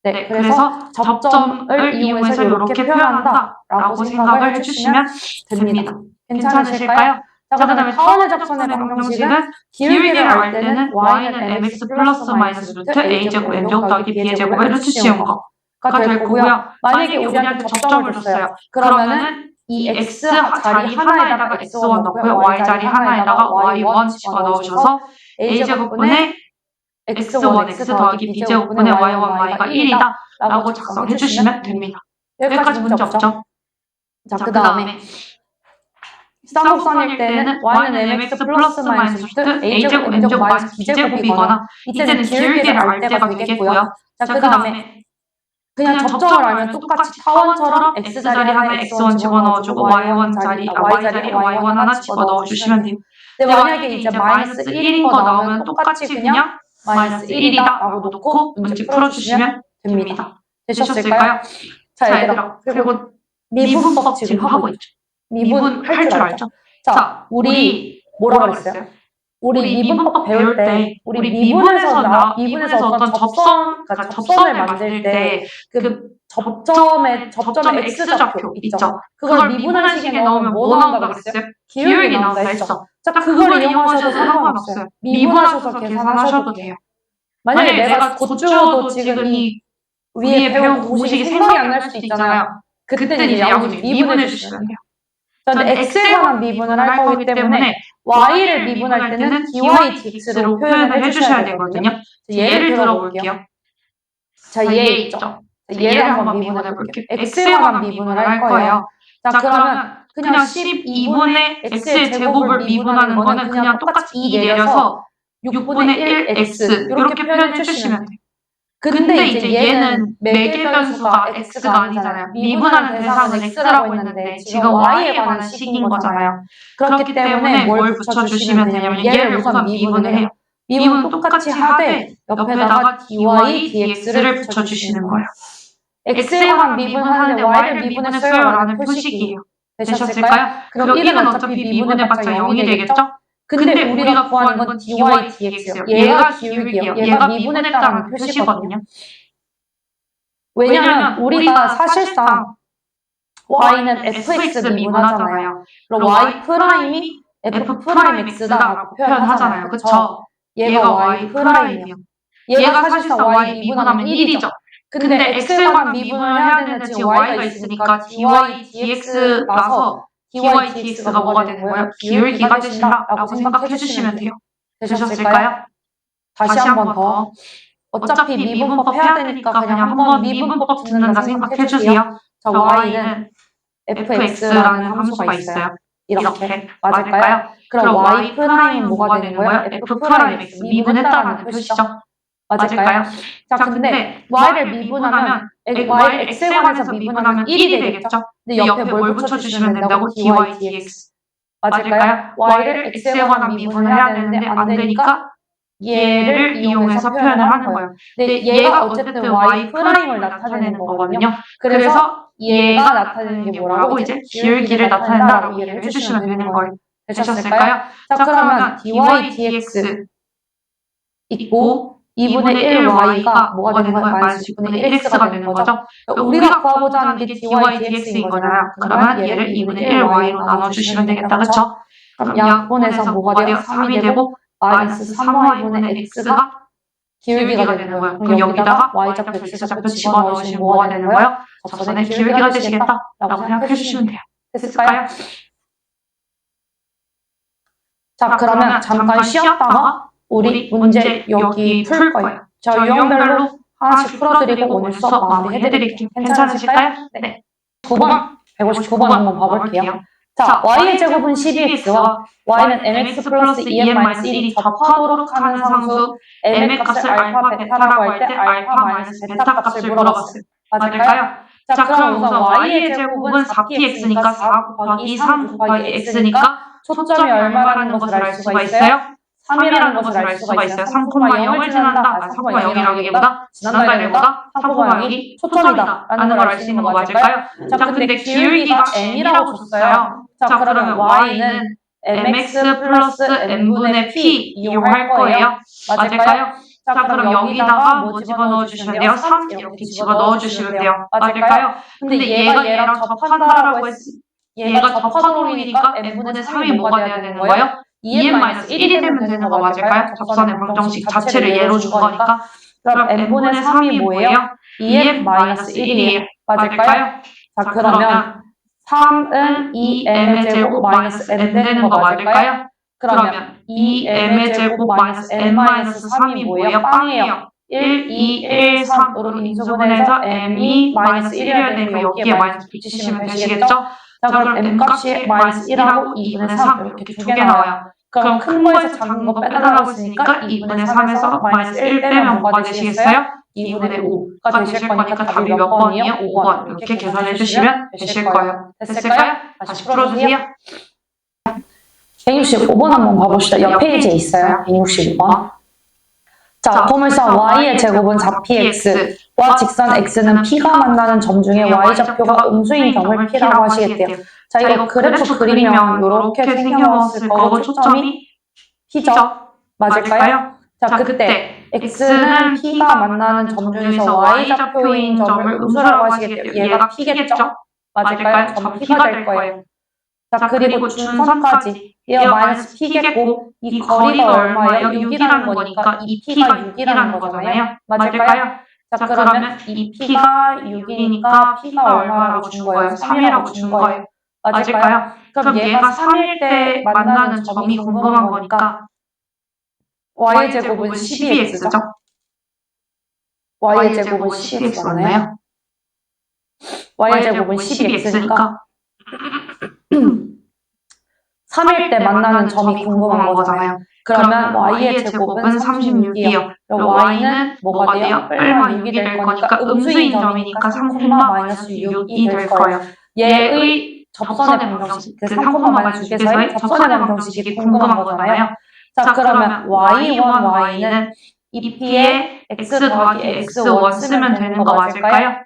네, 그래서 접점을 이용해서 이렇게 표현한다라고 생각을 해주시면 됩니다. 괜찮으실까요? 자, 그 다음에 타원의 접선의 방정식은 기울기를 알 때는 y는 mx 플러스 마이너스 루트 a제곱 n제곱 더하기 b제곱의 루트 씌운 거가 될 거고요. 만약에 우리한테 접점을 줬어요. 그러면은 이 x 자리 하나에다가 x1 넣고요. y 자리 하나에다가 y1 집어넣으셔서 a제곱분의 x1, x 더하기 b제곱분의 y1, y가 1이다 라고 작성해 주시면 됩니다. 여기까지 문제 없죠? 자, 그 다음에 쌍곡선일 때는 y는 mx 플러스 마이너스 루트 a제곱 m제곱 마이너스 b제곱이거나 이때는 기울기를 알 때가 되겠고요. 자, 그 다음에 그냥 접점을 알면 똑같이 타원처럼 x자리 하나에 x1 집어넣어주고 y1 자리에 y1 하나 집어넣어주시면 돼요. 근데 만약에 이제 마이너스 1인 거 나오면 똑같이 그냥 마이너스 1이다 라고 놓고 문제 풀어주시면 됩니다. 되셨을까요? 자, 얘들아, 그리고 미분법 지금 하고 있죠. 미분 할 줄 알죠? 자, 우리 뭐라고 그랬어요? 우리 미분법 배울 때 우리 미분에서 어떤 접선을 만들 때 그 접점의 x좌표 있죠? 그걸 미분하식에 넣으면 뭐 나온다고 그랬어요? 기울기 나온다 했죠? 자, 그걸 이용하셔도 상관없어요. 미분하셔서 계산하셔도 돼요. 만약에 내가 곧 주어도 지금 이 위에 배운 공식이 생각이 안 날 수도 있잖아요. 그때는 이제 양수를 미분해 주시면 돼요. 근데 x에 관한 미분을 할 거기 때문에 y를 미분할 때는 dy dx로 표현을 해주셔야 되거든요. 예를 들어볼게요. 자, 얘 있죠? 얘를 한번 미분해 볼게요. x에 관한 미분을 할 거예요. 자, 그러면 그냥 12분의 x의 제곱을 미분하는 거는 그냥 똑같이 2 내려서 6분의 1x 이렇게 표현해 주시면 돼요. 근데 이제 얘는 매개 변수가 x가 아니잖아요. 미분하는 대상은 x라고 했는데 지금 y에 관한 식인 거잖아요. 그렇기 때문에 뭘 붙여주시면 되냐면 얘를 우선 미분을 해요. 미분은 똑같이 하되 옆에다가 dy dx를 붙여주시는 거예요. x에 관한 미분하는데 y를 미분했어요 라는 표식이에요. 되셨을까요? 그럼 1은 어차피 미분해봤자 0이 되겠죠? 근데 우리가 구하는 건 dy dx예요. 얘가 기울기예요. 얘가 미분했다는 표시거든요. 왜냐면 우리가 사실상 y는 fx 미분하잖아요. 그럼 y 프라임이 f 프라임 x다라고 표현하잖아요. 그쵸? 얘가 y 프라임이요. 얘가 사실상 y 미분하면 1이죠. 근데 x에 관한 미분을 해야 되는데 지금 y가 있으니까 dy dx라서 dy dx가 뭐가 되는 거예요? 기울기가 되신다라고 생각해 주시면 돼요. 되셨을까요? 다시 한 번 더. 어차피 미분법 해야 되니까 그냥 한번 미분법 듣는다 생각해 주세요. 자, y는 fx라는 함수가 있어요. 이렇게 맞을까요? 그럼 y 프라임은 뭐가 되는 거예요? f 프라임 x 미분했다라는 표시죠. 맞을까요? 자, 근데 y를 미분하면 y를 x에 관해서 미분하면 1이 되겠죠? 근데 옆에 뭘 붙여주시면 된다고? dy dx. 맞을까요? y를 x에 관한 미분을 해야 되는데 안 되니까 얘를 이용해서 표현을 하는 거예요. 근데 얘가 어쨌든 y 프라임을 나타내는 거거든요. 그래서 얘가 나타내는 게 뭐라고? 이제 기울기를 나타낸다라고 이해를 해주시면 되는 거예요. 되셨을까요? 자, 그러면 dy dx 있고 2분의 1y가 뭐가 되는 거예요? 마이너스 6분의 1x가 되는 거죠? 우리가 구하고자 하는 게 dy dx인 거잖아요. 그러면 얘를 2분의 1y로 나눠주시면 되겠다. 그쵸? 그럼 약분해서 뭐가 돼요? 3이 되고 마이너스 3y분의 x가 기울기가 되는 거예요. 그럼 여기다가 y좌표 x좌표 집어넣으시면 뭐가 되는 거예요? 접선의 기울기가 되시겠다라고 생각해 주시면 돼요. 됐을까요? 자, 그러면 잠깐 쉬었다가 우리 문제 여기 풀 거예요. 저 유형별로 하나씩 풀어드리고 오늘 수업 마무리해드릴게요. 괜찮으실까요? 네. 9번, 159번 한번 봐볼게요. 자, y의 제곱은 12x와 y는 mx 플러스 2n-1이 접하도록 하는 상수 m의 값을 알파, 베타라고 할 때 알파 마이너스 베타 값을 물어봤어요. 맞을까요? 자, 그럼 우선 y의 제곱은 4px니까 4 곱하기 3 곱하기 x니까 초점이 얼마라는 것을 알 수가 있어요? 3이라는 것을 알 수가 있어요. 3,0을 지난다. 3,0이라기보다 지난다는 거다. 3,0이 초점이다 라는 걸 알 수 있는 거 맞을까요? 자, 근데 기울기가 n이라고 줬어요. 자, 그러면 y는 mx 플러스 n분의 p 이용할 거예요. 맞을까요? 자, 그럼 여기다가 뭐 집어넣어 주시면 돼요? 3 이렇게 집어넣어 주시면 돼요. 맞을까요? 근데 얘가 얘랑 접한다라고 얘가 접하도록이니까 n분의 3이 뭐가 돼야 되는 거예요? 2n-1이 되면 되는 거 맞을까요? 접선의 방정식 자체를 예로 준 거니까. 그럼 n분의 3이 뭐예요? 2n-1이에요. 맞을까요? 자, 그러면 3은 2m의 제곱 마이너스 n 되는 거 맞을까요? 그러면 2m의 제곱 마이너스 n-3이 뭐예요? 빵이에요. 1, 2, 1, 3으로 인수분해서 m이 마이너스 1이어야 되니까 여기에 마이너스 붙이시면 되시겠죠? 자, 그럼 m값이 마이너스 1하고 2분의 3 이렇게 두 개 나와요. 그럼 큰 거에서 작은 거 빼달라고 했으니까 2분의 3에서 마이너스 1 빼면 뭐가 되시겠어요? 2분의 5가 되실 거니까 답이 몇 번이요? 5번. 이렇게 계산해 주시면 되실 거예요. 됐을까요? 다시 풀어주세요. 165번 한번 봐봅시다. 옆 페이지에 있어요. 165번. 자, 포물선 y의 제곱은 4px와 직선 x는 p가 만나는 점 중에 y좌표가 음수인 점을 p라고 하시겠대요. 자, 이거 그래프 그리면 이렇게 생겨났을 거고 초점이 p죠? 맞을까요? 자, 그때 x는 p가 만나는 점 중에서 y좌표인 점을 음수라고 하시겠대요. 얘가 p겠죠? 맞을까요? 점 p가 될 거예요. 자, 그리고 준선까지 얘가 마이너스 p겠고 이 거리가 얼마예요? 6이라는 거니까 이 p가 6이라는 거잖아요. 맞을까요? 자, 그러면 이 p가 6이니까 p가 얼마라고 준 거예요? 3이라고 준 거예요. 맞을까요? 그럼 얘가 3일 때 만나는 점이 궁금한 거니까 y의 제곱은 12x죠? y의 제곱은 12x 맞나요? y의 제곱은 12x니까 3일 때 만나는 점이 궁금한 거잖아요. 그러면 y의 제곱은 36이요. 그럼 y는 뭐가 돼요? 뿔마 6이 될 거니까 음수인 점이니까 3, 마이너스 6이 될 거예요. 얘의 접선의 방정식, 그 3, 마이너스 6의 사이 접선의 방정식이 궁금한 거잖아요. 자, 그러면 y1, y는 2p에 x 더하기 x1 쓰면 되는 거 맞을까요?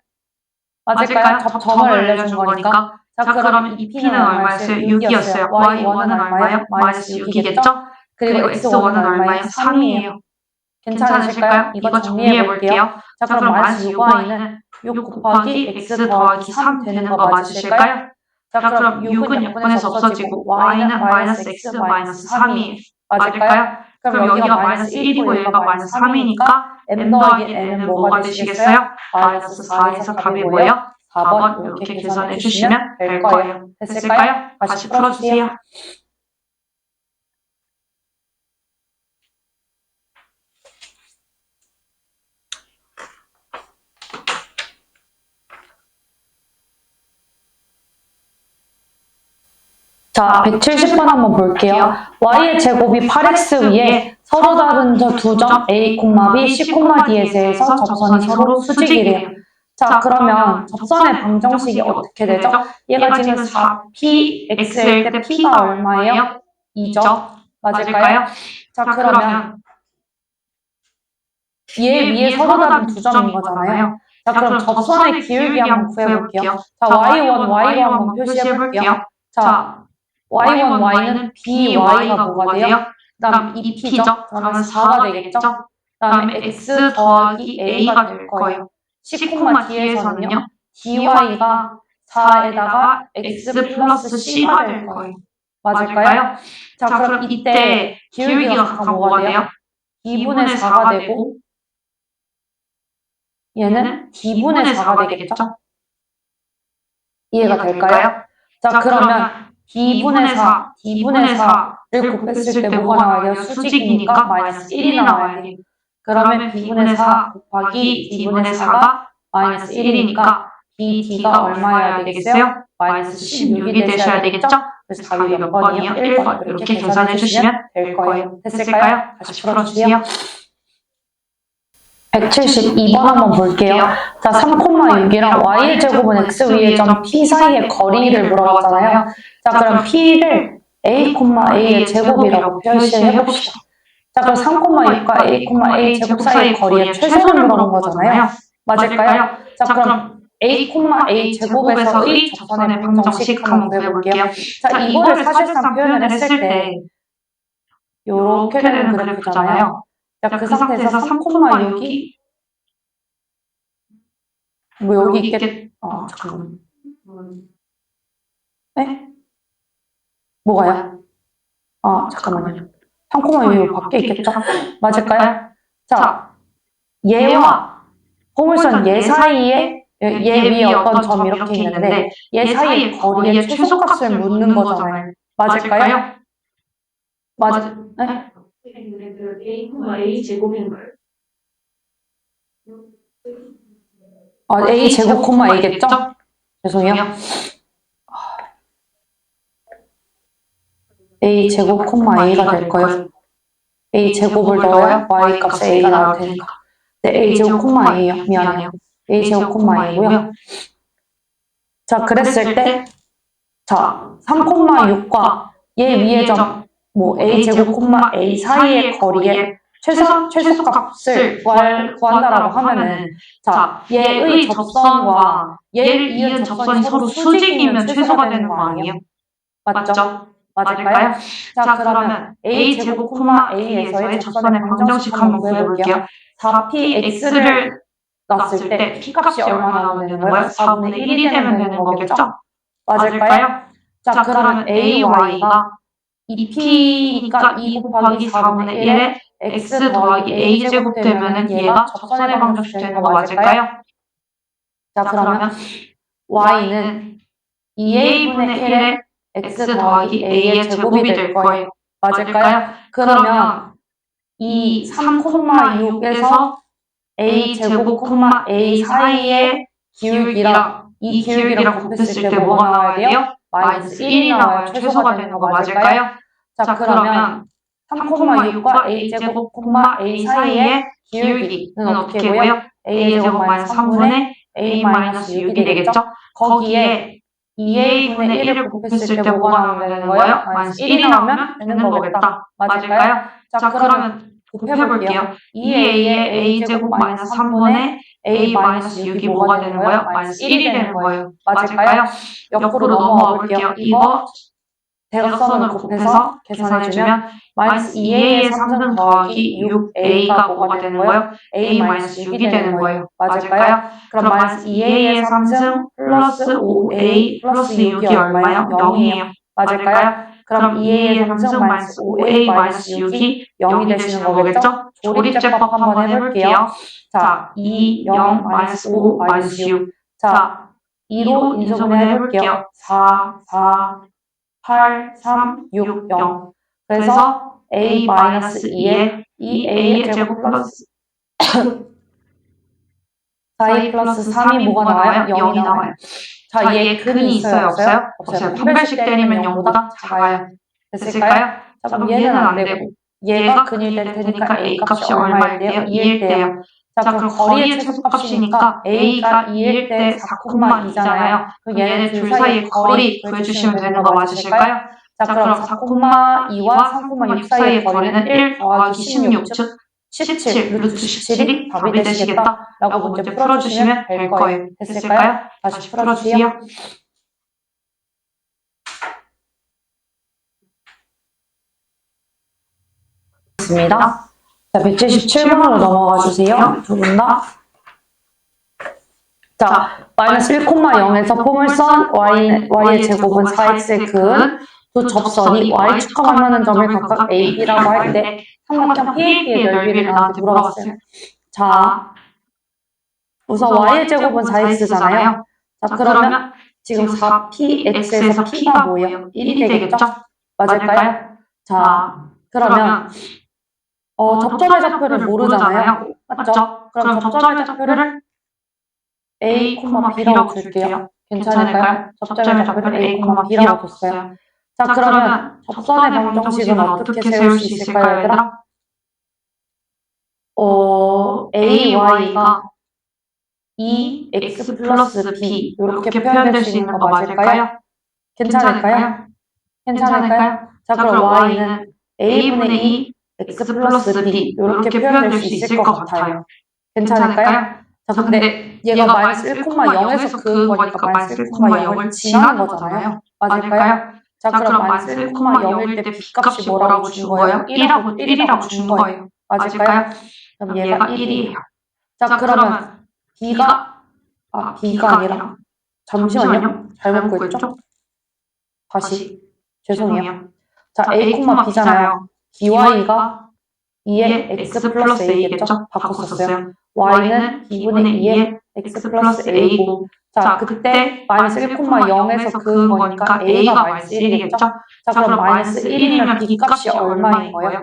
맞을까요? 점을 알려준 거니까. 자, 그러면 2p는 얼마였어요? 6이었어요. y1은 얼마예요? 마이너스 6이겠죠? 그리고 x1은 얼마예요? 3이에요. 괜찮으실까요? 이거 정리해 볼게요. 자, 그럼 마이너스 6y는 6 곱하기 x 더하기 3 되는 거 맞으실까요? 자, 그럼 6은 약분해서 없어지고 y는 마이너스 x 마이너스 3이에요. 맞을까요? 그럼 여기가 마이너스 1이고 여기가 마이너스 3이니까 m 더하기 n은 뭐가 되시겠어요? 마이너스 4에서 답이 뭐예요? 4번 이렇게 계산해 주시면 될 거예요. 됐을까요? 다시 풀어주세요. 자, 170번 한번 볼게요. y의 제곱이 8x 위에 서로 다른 저 두 점 a, b, c, d에서 접선이 서로 수직이래요. 자, 그러면 접선의 방정식이 어떻게 되죠? 얘가 지금 4px일 때 p가 얼마예요? 2죠? 맞을까요? 자, 그러면 얘 위에 서로 다른 두 점인 거잖아요. 자, 그럼 접선의 기울기 한번 구해볼게요. 자, y1, y로 한번 표시해볼게요. 자, y1, y는 by가 뭐가 돼요? 그 다음 2p죠? 그러면 4가 되겠죠? 그 다음에 x 더하기 a가 될 거예요. c, d에서는요, dy가 4에다가 x 플러스 c가 될 거예요. 맞을까요? 자, 그럼 이때 기울기가 각각 뭐가 돼요? 2분의 4가 되고 얘는 d분의 4가 되겠죠? 이해가 될까요? 자, 그러면 d분의 4, d분의 4를 곱했을 때 뭐가 나와야 돼요? 수직이니까 마이너스 1이 나와야 돼요. 그러면 b분의 4 곱하기 d분의 4가 마이너스 1이니까 bd가 얼마여야 되겠어요? 마이너스 16이 되셔야 되겠죠? 그래서 답이 몇 번이요? 1번. 이렇게 계산해 주시면 될 거예요. 됐을까요? 다시 풀어주세요. 172번 한번 볼게요. 자, 3,6이랑 y의 제곱은 x 위의 점 p 사이의 거리를 물어봤잖아요. 자, 그럼 p를 a, a의 제곱이라고 표시해봅시다. 자, 그럼 3,6과 a, 제곱 사이의 거리의 최소를 물어본 거잖아요. 맞을까요? 자, 그럼 a, 제곱에서의 접선의 방정식 한번 구해볼게요. 자, 이거를 사실상 표현을 했을 때 요렇게 되는 그래프잖아요. 자, 그 상태에서 3,6이 뭐 여기 있겠... 잠깐만. 네? 뭐가요? 잠깐만요. 3,6이 밖에 있겠죠? 맞을까요? 자, 얘와 포물선 얘 사이에 얘 위에 어떤 점 이렇게 있는데 얘 사이의 거리의 최소값을 묻는 거잖아요. 맞을까요? 네? A 제곱인 거예요. a 제곱, a겠죠? 죄송해요. a 제곱 콤마 a가 될 거예요. a 제곱을 넣어야 y 값에 a가 나올 테니까. 네, a 제곱 콤마 a요. 미안해요. a 제곱 콤마 a고요. 자, 그랬을 때 자, 3,6과 얘 위의 점, 뭐 a 제곱 콤마 a 사이의 거리의 최소값을 구한다라고 하면은 자, 얘의 접선과 얘를 이은 접선이 서로 수직이면 최소가 되는 거 아니에요? 맞죠? 맞을까요? 자, 그러면 a 제곱 콤마 a에서의 접선의 방정식 한번 구해볼게요. 4px를 놨을 때 p값이 얼마나 나오면 되는 거예요? 4분의 1이 되면 되는 거겠죠? 맞을까요? 자, 그러면 ay가 2p니까 2 곱하기 4분의 1에 x 더하기 a제곱 되면은 얘가 접선의 방정식 되는 거 맞을까요? 자, 그러면 y는 2a분의 1에 x 더하기 a의 제곱이 될 거예요. 맞을까요? 그러면 이 3,6에서 a 제곱 콤마 a 사이의 기울기랑 이 기울기랑 곱했을 때 뭐가 나와야 돼요? 마이너스 1이 나와야 최소가 되는 거 맞을까요? 자, 그러면 3,6과 a 제곱 콤마 a 사이의 기울기는 어떻게 되고요? a의 제곱 마이너스 3분의 a 마이너스 6이 되겠죠? 거기에 2a분의 1을 곱했을 때 뭐가 나오면 되는 거예요? 마이너스 1이 나오면 되는 거겠다. 맞을까요? 자, 그러면 곱해볼게요. 2a의 a제곱 마이너스 3분의 a 마이너스 6이 뭐가 되는 거예요? 마이너스 1이 되는 거예요. 맞을까요? 옆으로 넘어가 볼게요. 이거 대각선으로 곱해서 계산해주면 마이너스 2a의 3승 더하기 6a가 뭐가 되는 거예요? a 마이너스 6이 되는 거예요. 맞을까요? 그럼 마이너스 2a의 3승 플러스 5a 플러스 6이 얼마예요? 0이에요. 맞을까요? 그럼 2a의 3승 마이너스 5a 마이너스 6이 0이 되시는 거겠죠? 조립제법 한번 해볼게요. 자, 2, 0, 마이너스 5, 마이너스 6. 자, 2로 인수분해 해볼게요. 4, 4, 8, 3, 6, 0. 그래서 a 마이너스 2에 2a의 제곱 플러스 4a 플러스 3이 뭐가 나와요? 0이 나와요. 자, 얘 근이 있어요? 없어요? 없어요. 판별식 때리면 0보다 작아요. 됐을까요? 자, 그럼 얘는 안 되고 얘가 근일 될 테니까 a 값이 얼마일 때요? 2일 때요. 자, 그럼 거리의 최소값이니까 a가 2일 때 4,2잖아요. 그럼 얘네 둘 사이의 거리 구해주시면 되는 거 맞으실까요? 자, 그럼 4,2와 3,6 사이의 거리는 1 더하기 16, 즉 17, 루트 17이 답이 되시겠다 라고 문제 풀어주시면 될 거예요. 됐을까요? 다시 풀어주세요. 됐습니다. 자, 177번으로 넘어가 주세요. 두 분 다. 자, 마이너스 1,0에서 포물선 y의 제곱은 4x의 근 두 접선이 y축과 만나는 점을 각각 a, b라고 할 때 삼각형 PAB의 넓이를 나한테 물어봤어요. 자, 우선 y의 제곱은 4x잖아요. 자, 그러면 지금 4px에서 p가 뭐예요? 1이 되겠죠? 맞을까요? 자, 그러면 접점의 좌표를 모르잖아요. 맞죠? 그럼 접점의 좌표를 a, b라고 줄게요. 괜찮을까요? 접점의 좌표를 a, b라고 줬어요. 자, 그러면 접선의 방정식은 어떻게 세울 수 있을까요, 얘들아? ay가 2x 플러스 b 이렇게 표현될 수 있는 거 맞을까요? 괜찮을까요? 괜찮을까요? 자, 그럼 y는 a분의 2 x 플러스 b 이렇게 표현될 수 있을 것 같아요. 괜찮을까요? 자, 근데 얘가 마이너스 1,0에서 그은 거니까 마이너스 1,0을 지나는 거잖아요. 맞을까요? 자, 그럼 마이너스 1,0일 때 b값이 뭐라고 준 거예요? 1이라고 준 거예요. 맞을까요? 그럼 얘가 1이에요. 자, 그러면 b가 아니라 잠시만요. 잘못 구했죠? 다시 죄송해요. 자, a, b잖아요. by가 2의 x 플러스 a겠죠? 바꿨었어요. y는 2분의 2의 x 플러스 a고 자, 그때 마이너스 1,0에서 그은 거니까 a가 마이너스 1이겠죠? 자, 그럼 마이너스 1이면 b 값이 얼마인 거예요?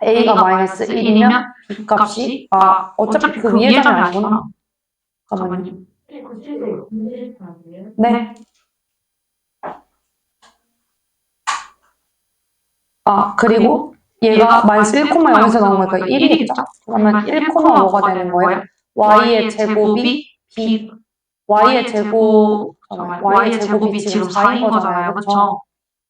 a가 마이너스 1이면 b 값이 어차피 그 위에 점이 아니구나. 잠깐만요. 네. 그리고 얘가 마이너스 1,0에서 나온 거니까 1이겠죠? 그러면 1, 뭐가 되는 거예요? y의 제곱이 y의 제곱이 지금 4인 거잖아요. 그쵸?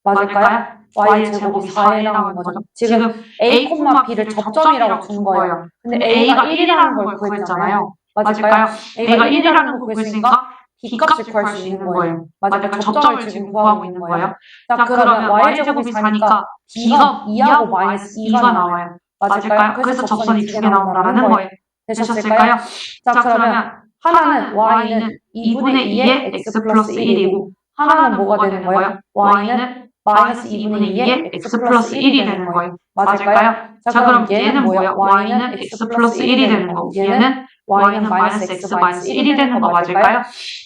맞을까요? y의 제곱이 4라는 거죠. 지금 a, b를 접점이라고 준 거예요. 근데 a가 1이라는 걸 구했잖아요. 맞을까요? a가 1이라는 걸 구했으니까 b 값을 구할 수 있는 거예요. 맞을까요? 접점을 지금 구하고 있는 거예요. 자, 그러면 y 제곱이 4니까 b가 2하고 마이너스 2가 나와요. 맞을까요? 그래서 접선이 2개 나온다라는 거예요. 되셨을까요? 자, 그러면 하나는 y는 2분의 2의 x 플러스 1이고 하나는 뭐가 되는 거예요? y는 마이너스 2분의 2의 x 플러스 1이 되는 거예요. 맞을까요? 자, 그럼 얘는 뭐야? y는 x 플러스 1이 되는 거고 얘는 y는 마이너스 x 마이너스 1이 되는 거 맞을까요?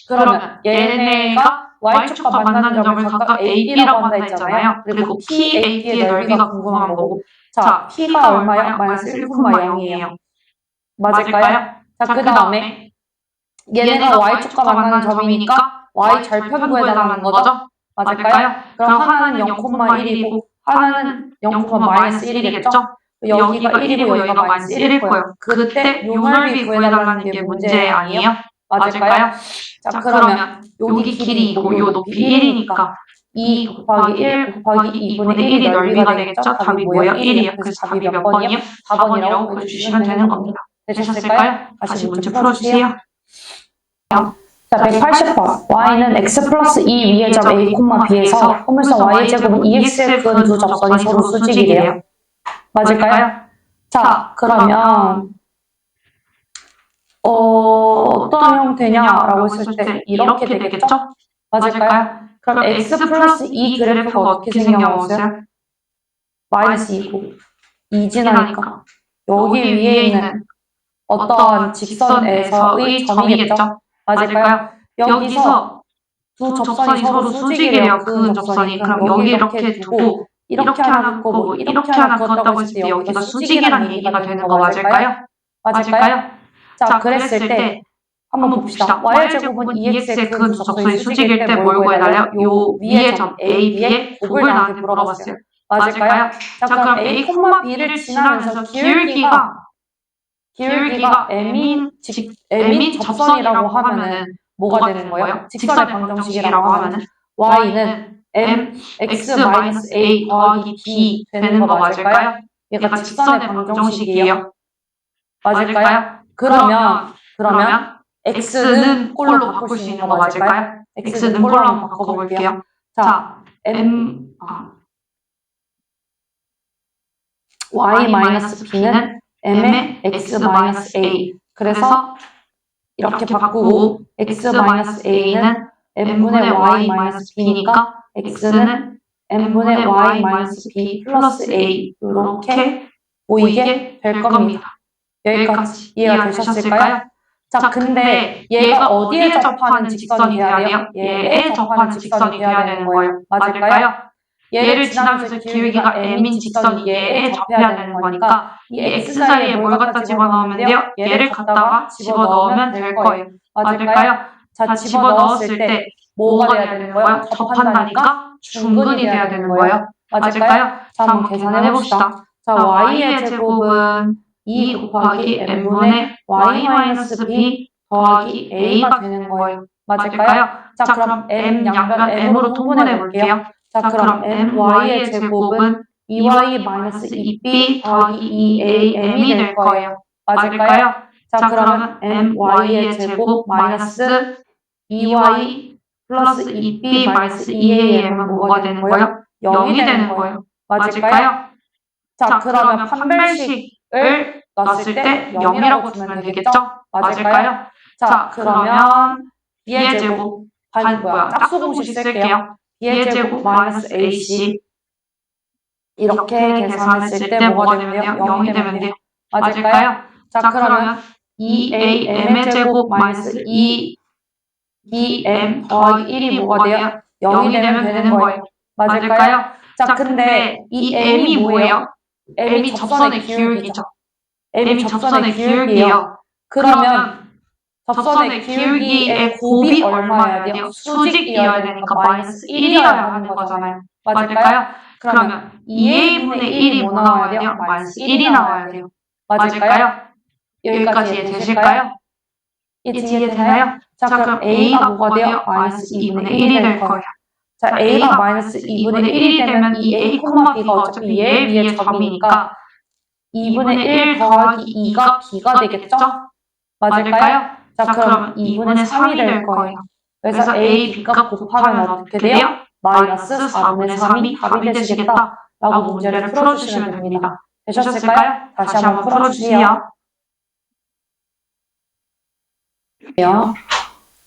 그러면 얘네가 y축과 만나는 점을 각각 a, b라고 한다 했잖아요. 그리고 p, a, b의 넓이가 궁금한 거고 자, p가 얼마요? 마이너스 1,0이에요. 맞을까요? 자, 그 다음에 얘네가 y축과 만나는 점이니까 y 절편 구해달라는 거죠? 맞을까요? 그럼 하나는 0,1이고 하나는 0,-1이겠죠? 여기가 1이고 여기가 마이너스 1일 거예요. 그때 요 넓이 구해달라는 게 문제 아니에요? 맞을까요? 자, 그러면 여기 길이 2고 요 높이 1이니까 2 곱하기 1 곱하기 2분의 1이 넓이가 되겠죠? 답이 뭐예요? 1이에요. 그래서 답이 몇 번이요? 4번이라고 보여주시면 되는 겁니다. 되셨을까요? 다시 문제 풀어주세요. 자, 180번. y는 x 플러스 2 위의 점 a, b에서 허물선 y의 제곱은 2x를 그은 두 접선이 서로 수직이래요. 맞을까요? 자, 그러면 어떤 형태냐라고 했을 때 이렇게 되겠죠? 맞을까요? 그럼 x 플러스 2 그래프가 어떻게 생겨나왔어요? 마이너스 2고 2 지나니까 여기 위에 있는 어떤 직선에서의 점이겠죠? 맞을까요? 여기서 두 접선이 서로 수직이래요. 그은 접선이. 그럼 여기 이렇게 두고 이렇게 하나 긋고 이렇게 하나 그었다고 했을 때 여기가 수직이란 얘기가 되는 거 맞을까요? 맞을까요? 자, 그랬을 때 한번 봅시다. y의 제곱은 2x의 그은 두 접선이 수직일 때 뭘 구해달래요? 요 위의 점 a, b의 곱을 나한테 물어봤어요. 맞을까요? 자, 그럼 a, b를 지나면서 기울기가 m인 접선이라고 하면은 뭐가 되는 거예요? 직선의 방정식이라고 하면은 y는 mx-a 더하기 b 되는 거 맞을까요? 얘가 직선의 방정식이에요. 맞을까요? 그러면 x는 꼴로 바꿀 수 있는 거 맞을까요? x는 꼴로 한번 바꿔볼게요. 자, y-b는 m의 x-a. 그래서 이렇게 바꾸고 x-a는 m분의 y-b니까 x는 m분의 y-b 플러스 a 이렇게 보이게 될 겁니다. 여기까지 이해가 되셨을까요? 자, 근데 얘가 어디에 접하는 직선이 돼야 돼요? 얘에 접하는 직선이 돼야 되는 거예요. 맞을까요? 얘를 지나면서 기울기가 m인 직선이 얘에 접해야 되는 거니까 이 x 사이에 뭘 갖다 집어넣으면 돼요? 얘를 갖다가 집어넣으면 될 거예요. 맞을까요? 자, 집어넣었을 때 뭐가 돼야 되는 거예요? 접한다니까 중근이 돼야 되는 거예요. 맞을까요? 자, 한번 계산해봅시다. 자, y의 제곱은 2 곱하기 m분의 y-b 더하기 a가 되는 거예요. 맞을까요? 자, 그럼 m 양변 m으로 통분해 볼게요. 자, 그럼 y의 제곱은 2y-2b 더하기 2am이 될 거예요. 맞을까요? 자, 그러면 my의 제곱 마이너스 2y 플러스 2b 마이너스 2am은 뭐가 되는 거예요? 0이 되는 거예요. 맞을까요? 자, 그러면 판별식을 넣었을 때 0이라고 두면 되겠죠? 맞을까요? 자, 그러면 b의 제곱 짝수 공식 쓸게요. b의 제곱 마이너스 ac 이렇게 계산했을 때 뭐가 되면 돼요? 0이 되면 돼요. 맞을까요? 자, 그러면 2am의 제곱 마이너스 2bm 더하기 1이 뭐가 돼요? 0이 되면 되는 거예요. 맞을까요? 자, 근데 이 m이 뭐예요? m이 접선의 기울기죠. m이 접선의 기울기예요. 그러면 접선의 기울기의 곱이 얼마여야 돼요? 수직이어야 되니까 마이너스 1이어야 하는 거잖아요. 맞을까요? 그러면 2a분의 1이 뭐 나와야 돼요? 마이너스 1이 나와야 돼요. 맞을까요? 여기까지 이해되실까요? 이해되나요? 자, 그럼 a가 뭐가 돼요? 마이너스 2분의 1이 될 거예요. 자, a가 마이너스 2분의 1이 되면 이 a, b가 어차피 얘 위에 점이니까 2분의 1 더하기 2가 b가 되겠죠? 맞을까요? 자, 그럼 2분의 3이 될 거예요. 그래서 a, b가 곱하면 어떻게 돼요? 마이너스 4분의 3이 답이 되시겠다 라고 문제를 풀어주시면 됩니다. 되셨을까요? 다시 한번 풀어주세요.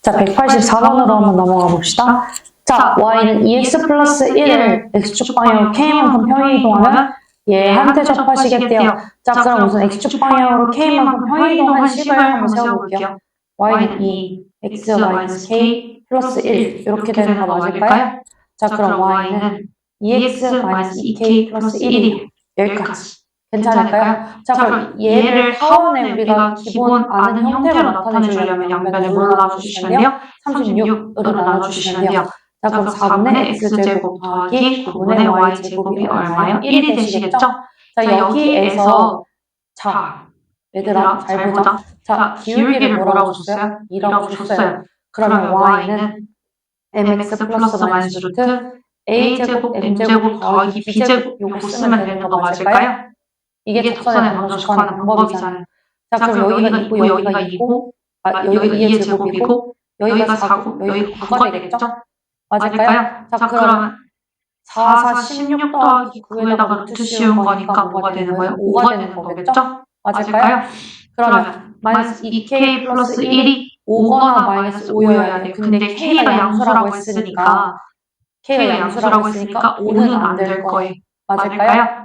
자, 184번으로 한번 넘어가 봅시다. 자, y는 2x 플러스 1을 x축 방향으로 k만큼 평행이동하면 얘한테 접하시겠대요. 자, 그럼 우선 x축 방향으로 k만큼 평행이동한 식을 한번 세워볼게요. y는 2, x 마이너스 k 플러스 1 이렇게 되는 거 맞을까요? 자, 그럼 y는 2x 마이너스 2k 플러스 1이에요. 여기까지. 괜찮을까요? 자, 그럼 얘를 타원에 우리가 기본 아는 형태로 나타내주려면 양변을 뭘로 나눠주시면 돼요? 36으로 나눠주시면 돼요. 자, 그럼 4분의 x제곱 더하기 9분의 y제곱이 얼마예요? 1이 되시겠죠? 자, 여기에서 자, 얘들아 잘 보자. 자, 기울기를 뭐라고 줬어요? 2라고 줬어요. 그러면 y는 mx 플러스 마이너스 루트 a제곱 m제곱 더하기 b제곱 요거 쓰면 되는 거 맞을까요? 이게 적선에 번호식하는 방법이잖아요. 자, 그럼 여기가 2고 여기가 2고 여기가 2의 제곱이고 여기가 4고 여기가 9가 되겠죠? 맞을까요? 자, 그러면 4, 4, 16 더하기 9에다가 루트 씌운 거니까 뭐가 되는 거예요? 5가 되는 거겠죠? 맞을까요? 그러면 마이너스 2k 플러스 1이 5거나 마이너스 5여야 돼요. 근데 k가 양수라고 했으니까 5는 안 될 거예요. 맞을까요?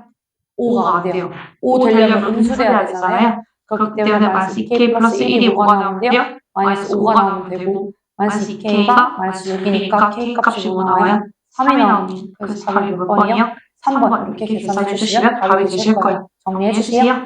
5가 안 돼요. 5 되려면 음수돼야 되잖아요. 그렇기 때문에 마이너스 2k 플러스 1이 5가 나오면 돼요? 마이너스 5가 나오면 되고 마이너스 2k가 마이너스 6이니까 k 값이 뭐 나와요? 3이 나옵니다. 그래서 답이 몇 번이요? 3번 이렇게 계산해 주시면 답이 되실 거예요. 정리해 주세요.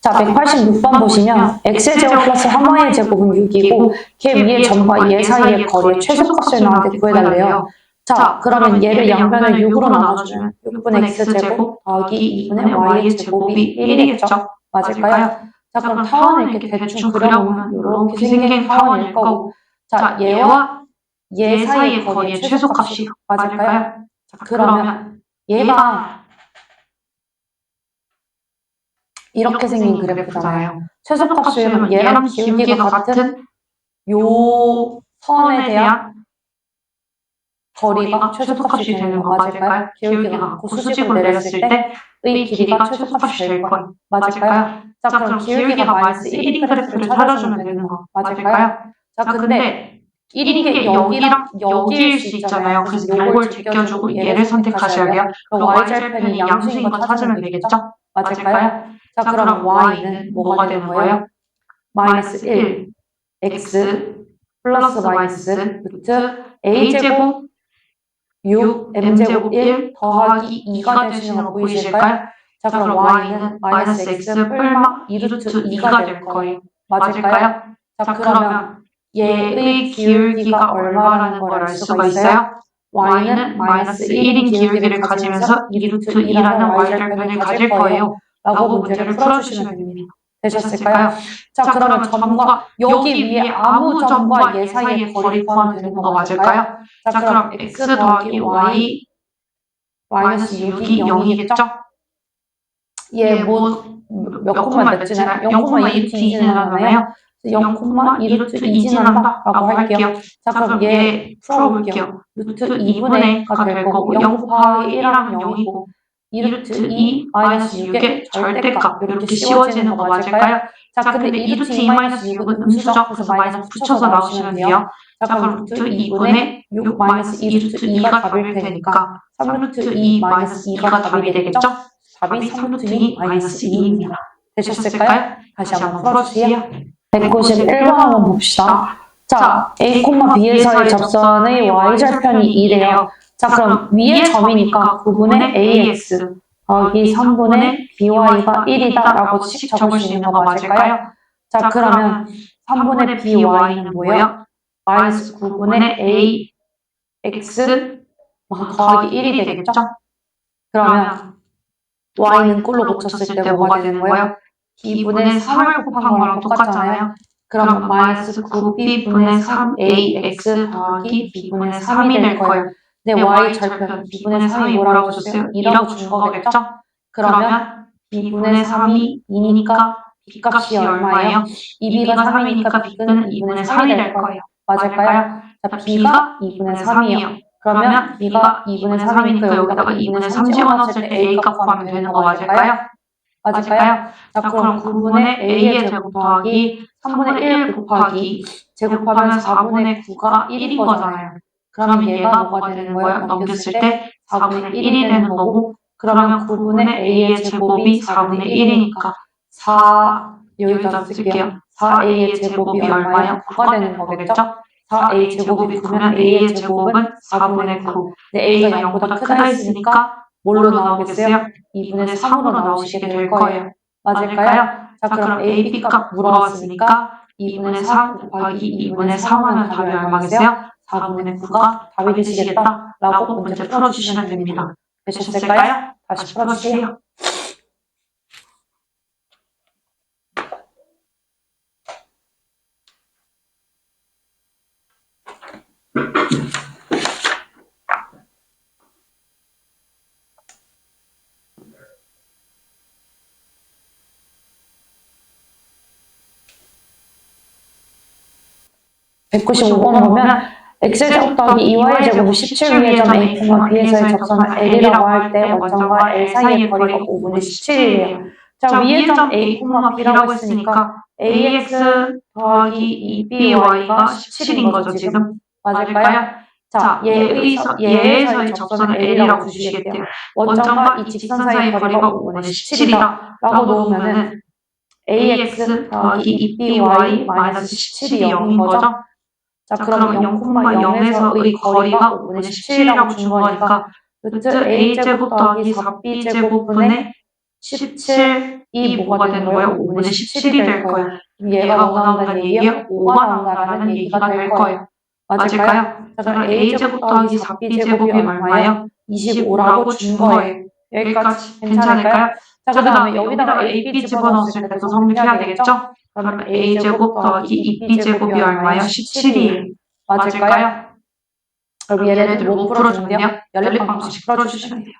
자, 186번 보시면 x제곱 플러스 3y의 제곱은 6이고 걔 위에 점과 얘 사이의 거리의 최소값을 나한테 구해달래요. 자, 그러면 얘를 양변을 6으로 나눠주면 6분의 x제곱 더하기 2분의 y의 제곱이 1이겠죠? 맞을까요? 자, 그럼 타원을 이렇게 대충 그려보면 이렇게 생긴 타원일 거고 자, 얘와 얘 사이의 거리의 최소값이 맞을까요? 자, 그러면 얘가 이렇게 생긴 그래프잖아요. 최소값을 얘랑 기울기가 같은 요 선에 대한 거리가 최소값이 되는 거 맞을까요? 기울기가 같고 수직으로 내렸을 때의 길이가 최소값이 될 거예요. 맞을까요? 자, 그럼 기울기가 마이너스 1인 그래프를 찾아주면 되는 거 맞을까요? 자, 근데 1인 게 여기랑 여기일 수 있잖아요. 그래서 요걸 제껴주고 얘를 선택하셔야 돼요. 그럼 y절편이 양수인 거 찾으면 되겠죠? 맞을까요? 자, 그럼 y는 뭐가 되는 거예요? 마이너스 1, x 플러스 마이너스 루트 a제곱 6, m제곱 1 더하기 2가 되시는 거 보이실까요? 자, 그럼 y는 마이너스 x 뿔마 2루트 2가 될 거예요. 맞을까요? 자, 그러면 얘의 기울기가 얼마라는 걸 알 수가 있어요? y는 마이너스 1인 기울기를 가지면서 2루트 2라는 y절편을 가질 거예요. 라고 문제를 풀어주시면 됩니다. 되셨을까요? 자, 그러면 점과 여기 위에 아무 점과 얘 사이의 거리 구하면 되는 거 맞을까요? 자, 그럼 x 더하기 y 마이너스 6이 0이겠죠? 얘 뭐 몇 콤마 몇 지나? 0,2루트 2 지나가나요? 0,2루트 2 지난다 라고 할게요. 자, 그럼 얘 풀어볼게요. 루트 2분의가 될 거고 0 곱하기 1하면 0이고 2루트 2 마이너스 6의 절대값 이렇게 씌워지는 거 맞을까요? 자, 근데 2루트 2 마이너스 6은 음수죠? 그래서 마이너스 붙여서 나오시면 돼요. 자, 그럼 루트 2분의 6 마이너스 2루트 2가 답일 테니까 3루트 2 마이너스 2가 답이 되겠죠? 답이 3루트 2 마이너스 2입니다. 되셨을까요? 다시 한번 풀어주세요. 191번 한번 봅시다. 자, A, B에서의 접선의 y절편이 2래요. 자, 그럼 위에 점이니까 9분의 ax 더하기 3분의 by가 1이다 라고 식 적을 수 있는 거 맞을까요? 자, 그러면 3분의 by는 뭐예요? 마이너스 9분의 ax 더하기 1이 되겠죠? 그러면 y는 꼴로 고쳤을 때 뭐가 되는 거예요? b분의 3을 곱한 거랑 똑같잖아요. 그럼 마이너스 9b분의 3ax 더하기 b분의 3이 될 거예요. 근데 y 절편 b분의 3이 뭐라고 줬어요? 2라고 준 거겠죠? 그러면 b분의 3이 2니까 b값이 얼마예요? 2b가 3이니까 b는 2분의 3이 될 거예요. 맞을까요? 자, b가 2분의 3이에요. 그러면 b가 2분의 3이니까 여기다가 2분의 3 집어넣었을 때 a값 구하면 되는 거 맞을까요? 맞을까요? 자, 그럼 9분의 a의 제곱 더하기 3분의 1 곱하기 제곱하면 4분의 9가 1인 거잖아요. 그러면 얘가 뭐가 되는 거예요? 넘겼을 때 4분의 1이 되는 거고, 그러면 9분의 a의 제곱이 4분의 1이니까 4 여기다 쓸게요. 4a의 제곱이 얼마예요? 9가 되는 거겠죠? 4a 제곱이 9면 a의 제곱은 4분의 9. 근데 a가 0보다 크다 했으니까 뭘로 나오겠어요? 2분의 3으로 나오시게 될 거예요. 맞을까요? 자, 그럼 a, b값 물어봤으니까 2분의 3 곱하기 2분의 3 하면 답이 얼마겠어요? 4분의 9가 답이 되시겠다라고 문제 풀어주시면 됩니다. 되셨을까요? 다시 풀어주세요. (195번) 보면 x제곱 더하기 2y제곱 17 위의 점 a, b에서의 접선을 l이라고 할 때 원점과 l 사이의 거리가 5분의 17이에요. 자, 위의 점 a, b라고 했으니까 ax 더하기 2by가 17인 거죠, 지금. 맞을까요? 자, 얘에서의 접선을 l이라고 주시겠대요. 원점과 이 직선 사이의 거리가 5분의 17이다 라고 놓으면은 ax 더하기 2by 마이너스 17이 0인 거죠? 자, 그럼 0,0에서의 거리가 5분의 17이라고 준 거니까 루트 a제곱 더하기 4b제곱분의 17이 뭐가 되는 거예요? 5분의 17이 될 거예요. 얘가 뭐 나온다는 얘기예요? 5가 나온다는 얘기가 될 거예요. 맞을까요? 자, 그럼 a제곱 더하기 4b제곱이 얼마예요? 25라고 준 거예요. 여기까지 괜찮을까요? 자, 그 다음에 여기다가 ab 집어넣었을 때도 성립해야 되겠죠? 그러면 a제곱 더하기 2b제곱이 얼마예요? 17이에요. 맞을까요? 그럼 얘를 뭐 풀어주는데요? 연립방정식 풀어주시면 돼요.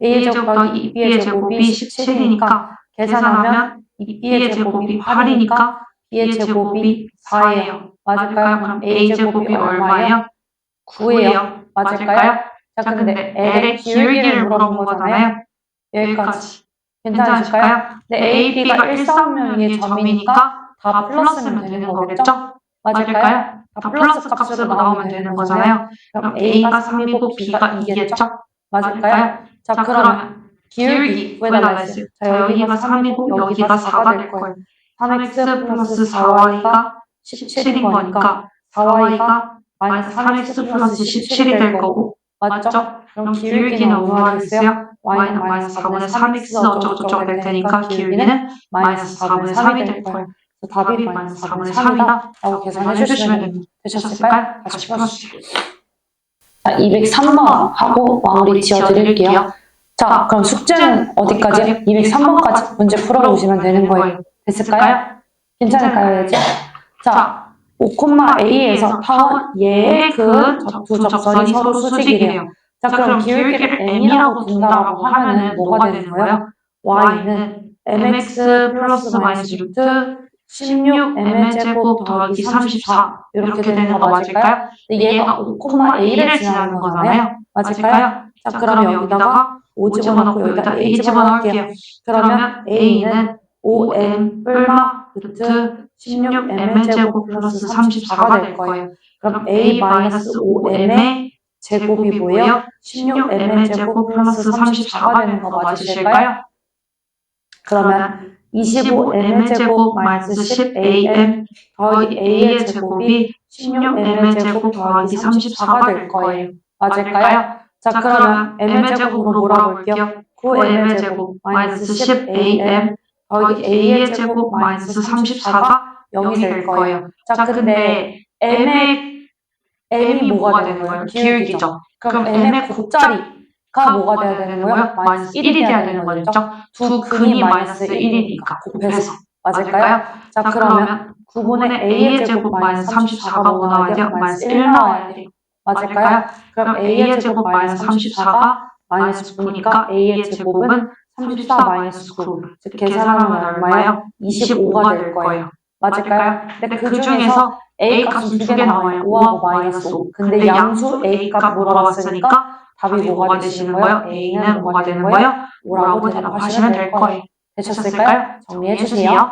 a제곱 더하기 2b의 제곱이 17이니까 계산하면 2b의 제곱이 8이니까 b의 제곱이 4예요. 맞을까요? 그럼 a제곱이 얼마예요? 9예요. 맞을까요? 자, 근데 l의 기울기를 물어본 거잖아요. 여기까지. 괜찮으실까요? 네, a, b가 1, 4분면의 점이니까 다 플러스면 되는 거겠죠? 맞을까요? 다 플러스 값으로 나오면 되는 거잖아요. 그럼 a가 3이고 b가 2겠죠? 맞을까요? 자, 그러면 기울기 구해달라 했어요. 자, 여기가 3이고 여기가 4가 될 거예요. 3x 플러스 4y가 17인 거니까 4y가 마이너스 3x 플러스 17이 될 거고, 맞죠? 그럼 기울기는 얼마나 되겠어요? y는 마이너스 4분의 3x 어쩌고저쩌고 될 테니까 기울기는 마이너스 4분의 3이 될 거예요. 답이 마이너스 4분의 3이다 라고 계산해 주시면 됩니다. 되셨을까요? 다시 풀어주세요. 자, 203번 하고 마무리 지어드릴게요. 자, 그럼 숙제는 어디까지? 203번까지 문제 풀어보시면 되는 거예요. 됐을까요? 괜찮을까요, 이제? 자, 5,a에서 파원 얘의 두 접선이 서로 수직이래요. 자, 그럼 기울기를 m이라고 둔다라고 하면은 뭐가 되는 거예요? y는 mx 플러스 마이너스 루트 16m의 제곱 더하기 34 이렇게 되는 거 맞을까요? 근데 얘가 5,a를 지나는 거잖아요. 맞을까요? 자, 그러면 여기다가 5 집어넣고 여기다 a 집어넣을게요. 그러면 a는 5m 뿔마 루트 16m의 제곱 플러스 34가 될 거예요. 그럼 a 마이너스 5m의 제곱이 뭐예요? 16m의 제곱 플러스 34가 되는 거 맞으실까요? 그러면 25m의 제곱 마이너스 10am 더하기 a의 제곱이 16m의 제곱 더하기 34가 될 거예요. 맞을까요? 자, 그러면 m의 제곱으로 몰아볼게요. 9m의 제곱 마이너스 10am 더하기 a의 제곱 마이너스 34가 0이 될 거예요. 자, 근데 m의 m이 뭐가 되는 거예요? 기울기죠. 그럼 m의 곱자리가 뭐가 돼야 되는 거예요? 마이너스 1이 돼야 되는 거죠. 두 근이 마이너스 1이니까 곱해서. 맞을까요? 자, 그러면 9분의 a의 제곱 마이너스 34가 뭐 나와야 돼요? 마이너스 1 나와야 돼요. 맞을까요? 그럼 a의 제곱 마이너스 34가 마이너스 9니까 a의 제곱은 34 마이너스 9. 즉 계산하면 얼마예요? 25가 될 거예요. 맞을까요? 근데 그 중에서 a 값은 두 개 나와요. 5하고 마이너스 5. 근데 양수 a 값 물어봤으니까 답이 뭐가 되시는 거예요? a는 뭐가 되는 거예요? 5라고 대답하시면 될 거예요. 되셨을까요? 정리해 주세요.